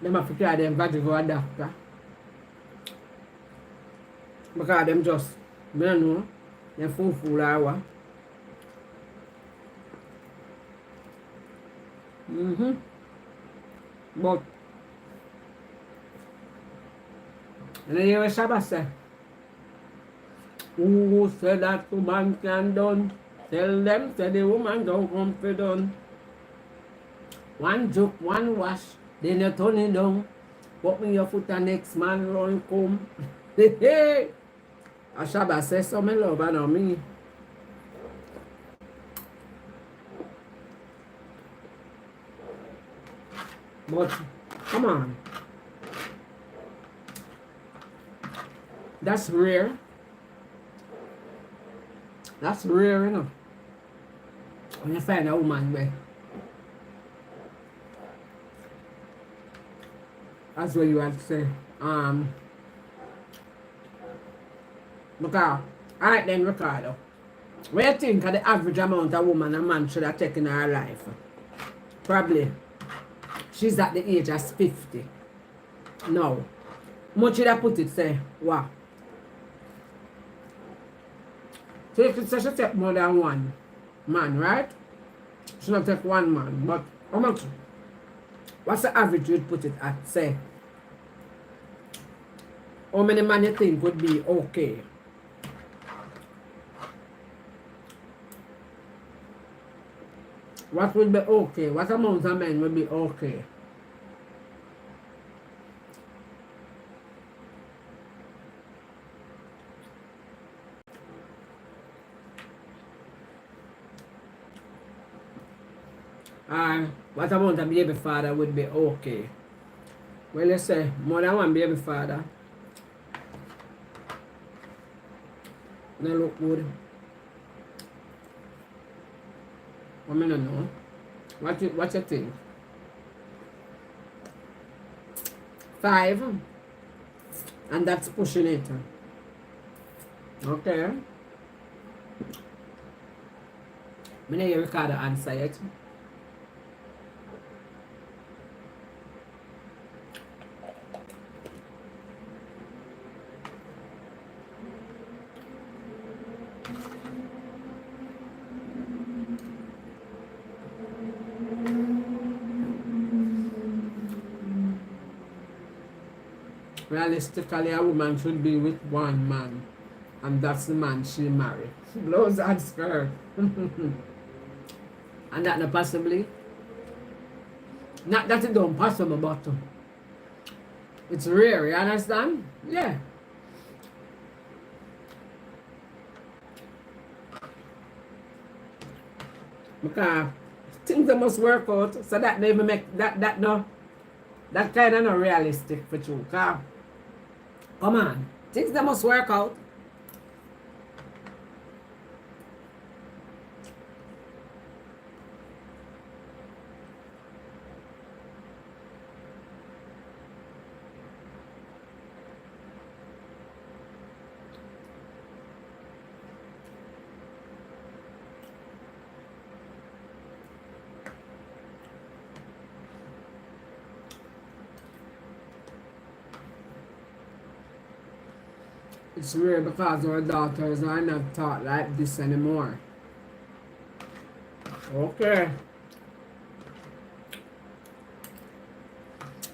Them have to carry them got to go to a doctor. Because them just, I don't know, they're full hour. But, and then you hear Shabbat say, who said that woman can done? Tell them, say the woman don't come for done. One joke, one wash, then you turn it down. Put me your foot and next man run come. Hey, I Shabbat say so me love and on me. But, come on. That's rare. That's rare, you know. When you find a woman where that's what you have to say. Because, alright then, Ricardo. What do you think of the average amount of woman a man should have taken in her life? Probably. She's at the age of 50. No. Much should I put it, say, wow. So if it says she take more than one man, right? She not take one man, but how much? What's the average you'd put it at, say? How many men you think would be okay? What would be okay? What amount of men would be okay? And what amount of baby father would be okay? Well, let's say more than one baby father. They look good. I mean, I know. What you think? 5. And that's pushing it. Okay. I'm going to hear Ricardo answer it. Realistically, a woman should be with one man, and that's the man she married. Blows and skirt. And that not possibly. Not that it don't possible, but it's rare, you understand? Yeah. Because things that must work out, so that never make that no that kind of not realistic for you. Cause, come on, things that must work out. It's weird because our daughters are not taught like this anymore. Okay.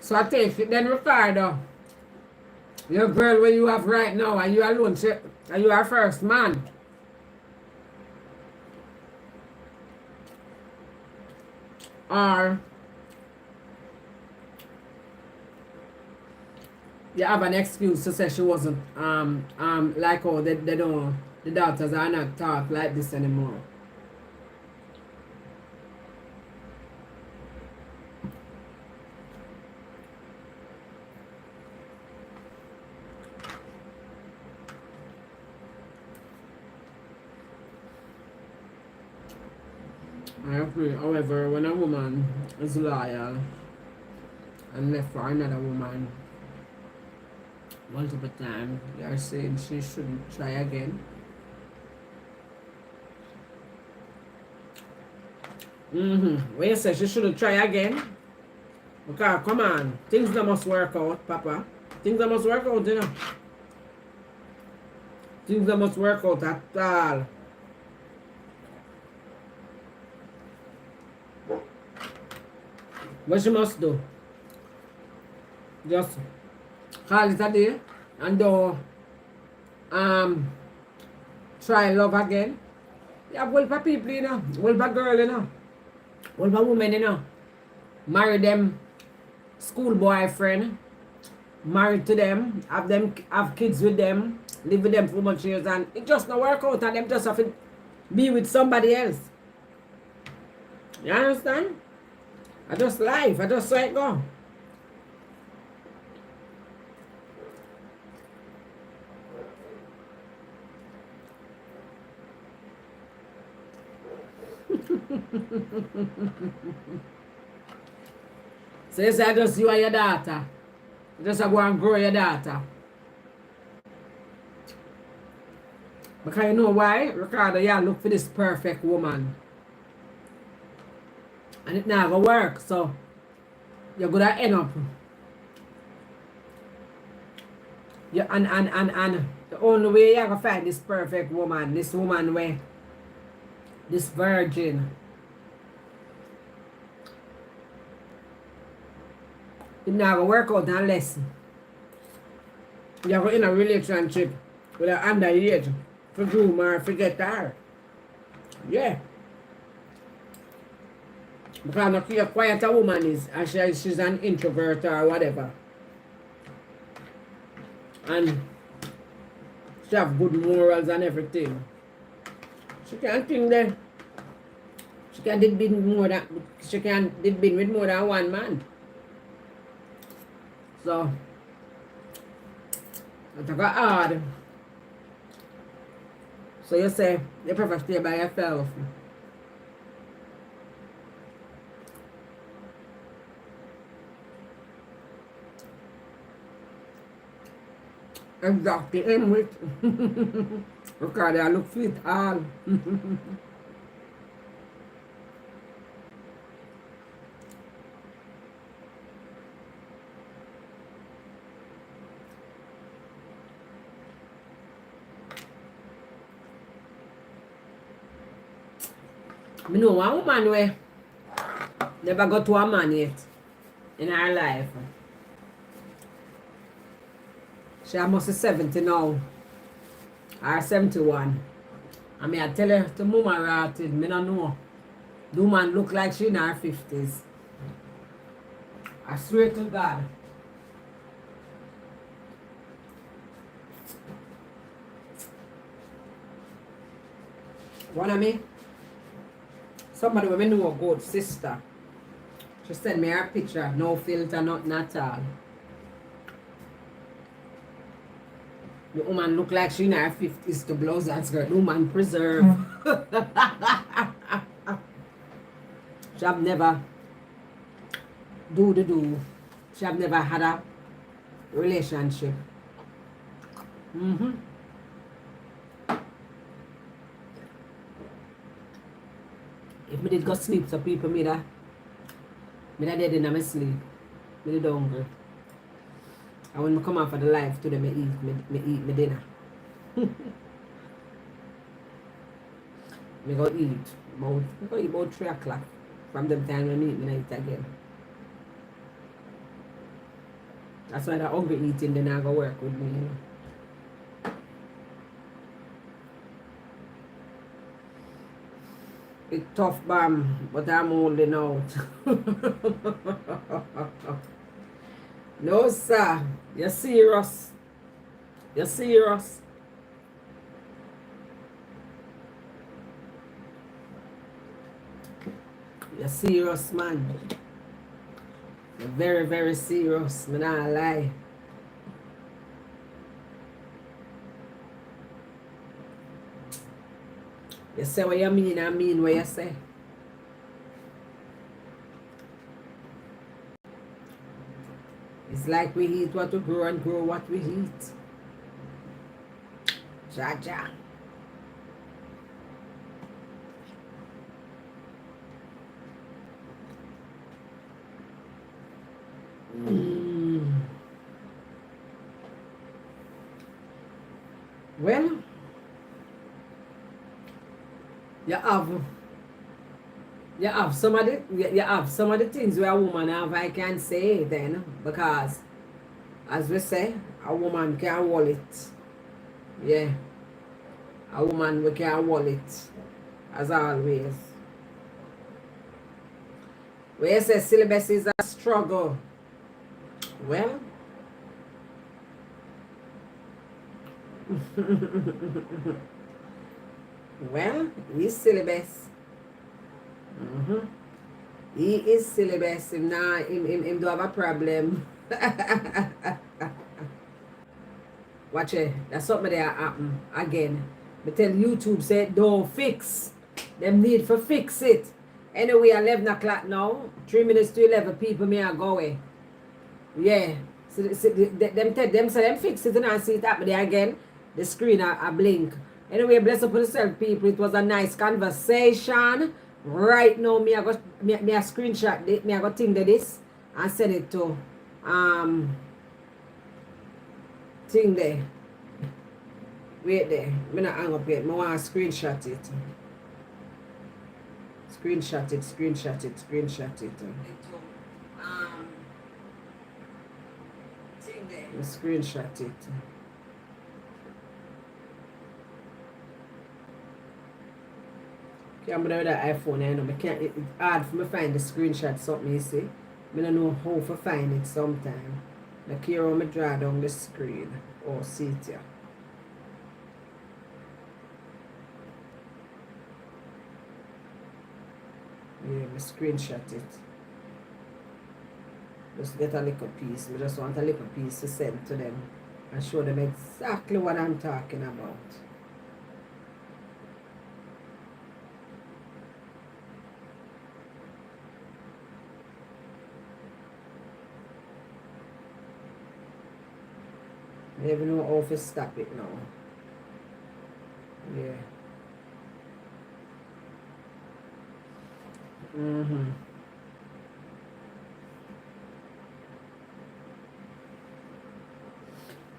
So I take it then, Ricardo. Your girl where you have right now, are you alone? Are you our first man? Or you have an excuse to say she wasn't like how they don't, the daughters are not taught like this anymore. I agree. However, when a woman is loyal and left for another woman multiple times, you are saying she shouldn't try again. When you say she shouldn't try again, because come on, things that must work out, Papa. Things that must work out, you know. Things that must work out at all. What she must do? Just call it a day and do try love again. Yeah, well for people, you know, well for girl, you know, well for women, you know. Marry them school boyfriend, married to them, have kids with them, live with them for much years, and it just not work out, and them just have to be with somebody else. You understand? I just life, I just let go. So you say just you and your daughter. You just go and grow your daughter. Because you know why? Ricardo, you look for this perfect woman. And it never work, so you're gonna end up. You, and the only way you're gonna find this perfect woman, this woman where this virgin. It never work out unless you're in a relationship with an underage for groom or forget her. Yeah. Because look how quiet a woman is, and she's an introvert or whatever. And she have good morals and everything. She can't think that she can did with more than one man. So it's hard. So you say you prefer to stay by yourself. Exactly, and with because I look fit all. I know one woman where never got to a man yet in her life. She almost 70 now. Or 71. I mean, I tell her to move rotted. Me don't know. The woman look like she in her 50s. I swear to God. One of me, somebody who know a good sister, she sent me her picture, no filter, nothing at all. The woman look like she in her 50s, the blouse and skirt. The woman preserve. She have never do. She have never had a relationship. If me did go sleep, so people me da dead in my sleep. Me did hungry. And when I come out for the life today, me eat my dinner. Me go eat about 3 o'clock. From them time when I eat, me eat again. That's why the hungry eating then I go work with me, you know. It's tough, Bam, but I'm holding out. No, sir. You're serious. You're serious. You're serious, man. You're very, very serious. Me not lie. You say what you mean, I mean what you say. It's like we eat what we grow and grow what we eat. Ja. Well, you have some of the things where a woman have I can say then, because as we say, a woman can hold it. Yeah. A woman we can hold it. As always. Where you say syllabus is a struggle. Well, well, he's syllabus. He is syllabus. Him now, him do have a problem. Watch it. That's something that happen again. But tell YouTube say don't fix. Them need for fix it. Anyway, 11 o'clock now. 3 minutes to 11 people me are going. Yeah. So them say them fix it and I see it happen there again. The screen I blink. Anyway, bless up yourself, people. It was a nice conversation. Right now, me I screenshot it. Me I got think this and send it to thing there. Wait there. Me not hang up yet. Me want to screenshot it. Screenshot it. Thing there. Me screenshot it. Camera with that iPhone, I know. It's hard for me find the screenshot something, you see. I don't know how to find it sometime. Like here when I draw down the screen. Oh, see it here. Yeah, I screenshot it. Just get a little piece. I just want a little piece to send to them and show them exactly what I'm talking about. I never know how to stop it now. Yeah.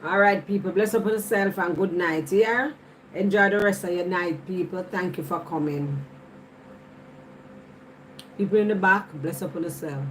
All right, people. Bless up on yourself and good night. Yeah. Enjoy the rest of your night, people. Thank you for coming. People in the back, bless up on yourself.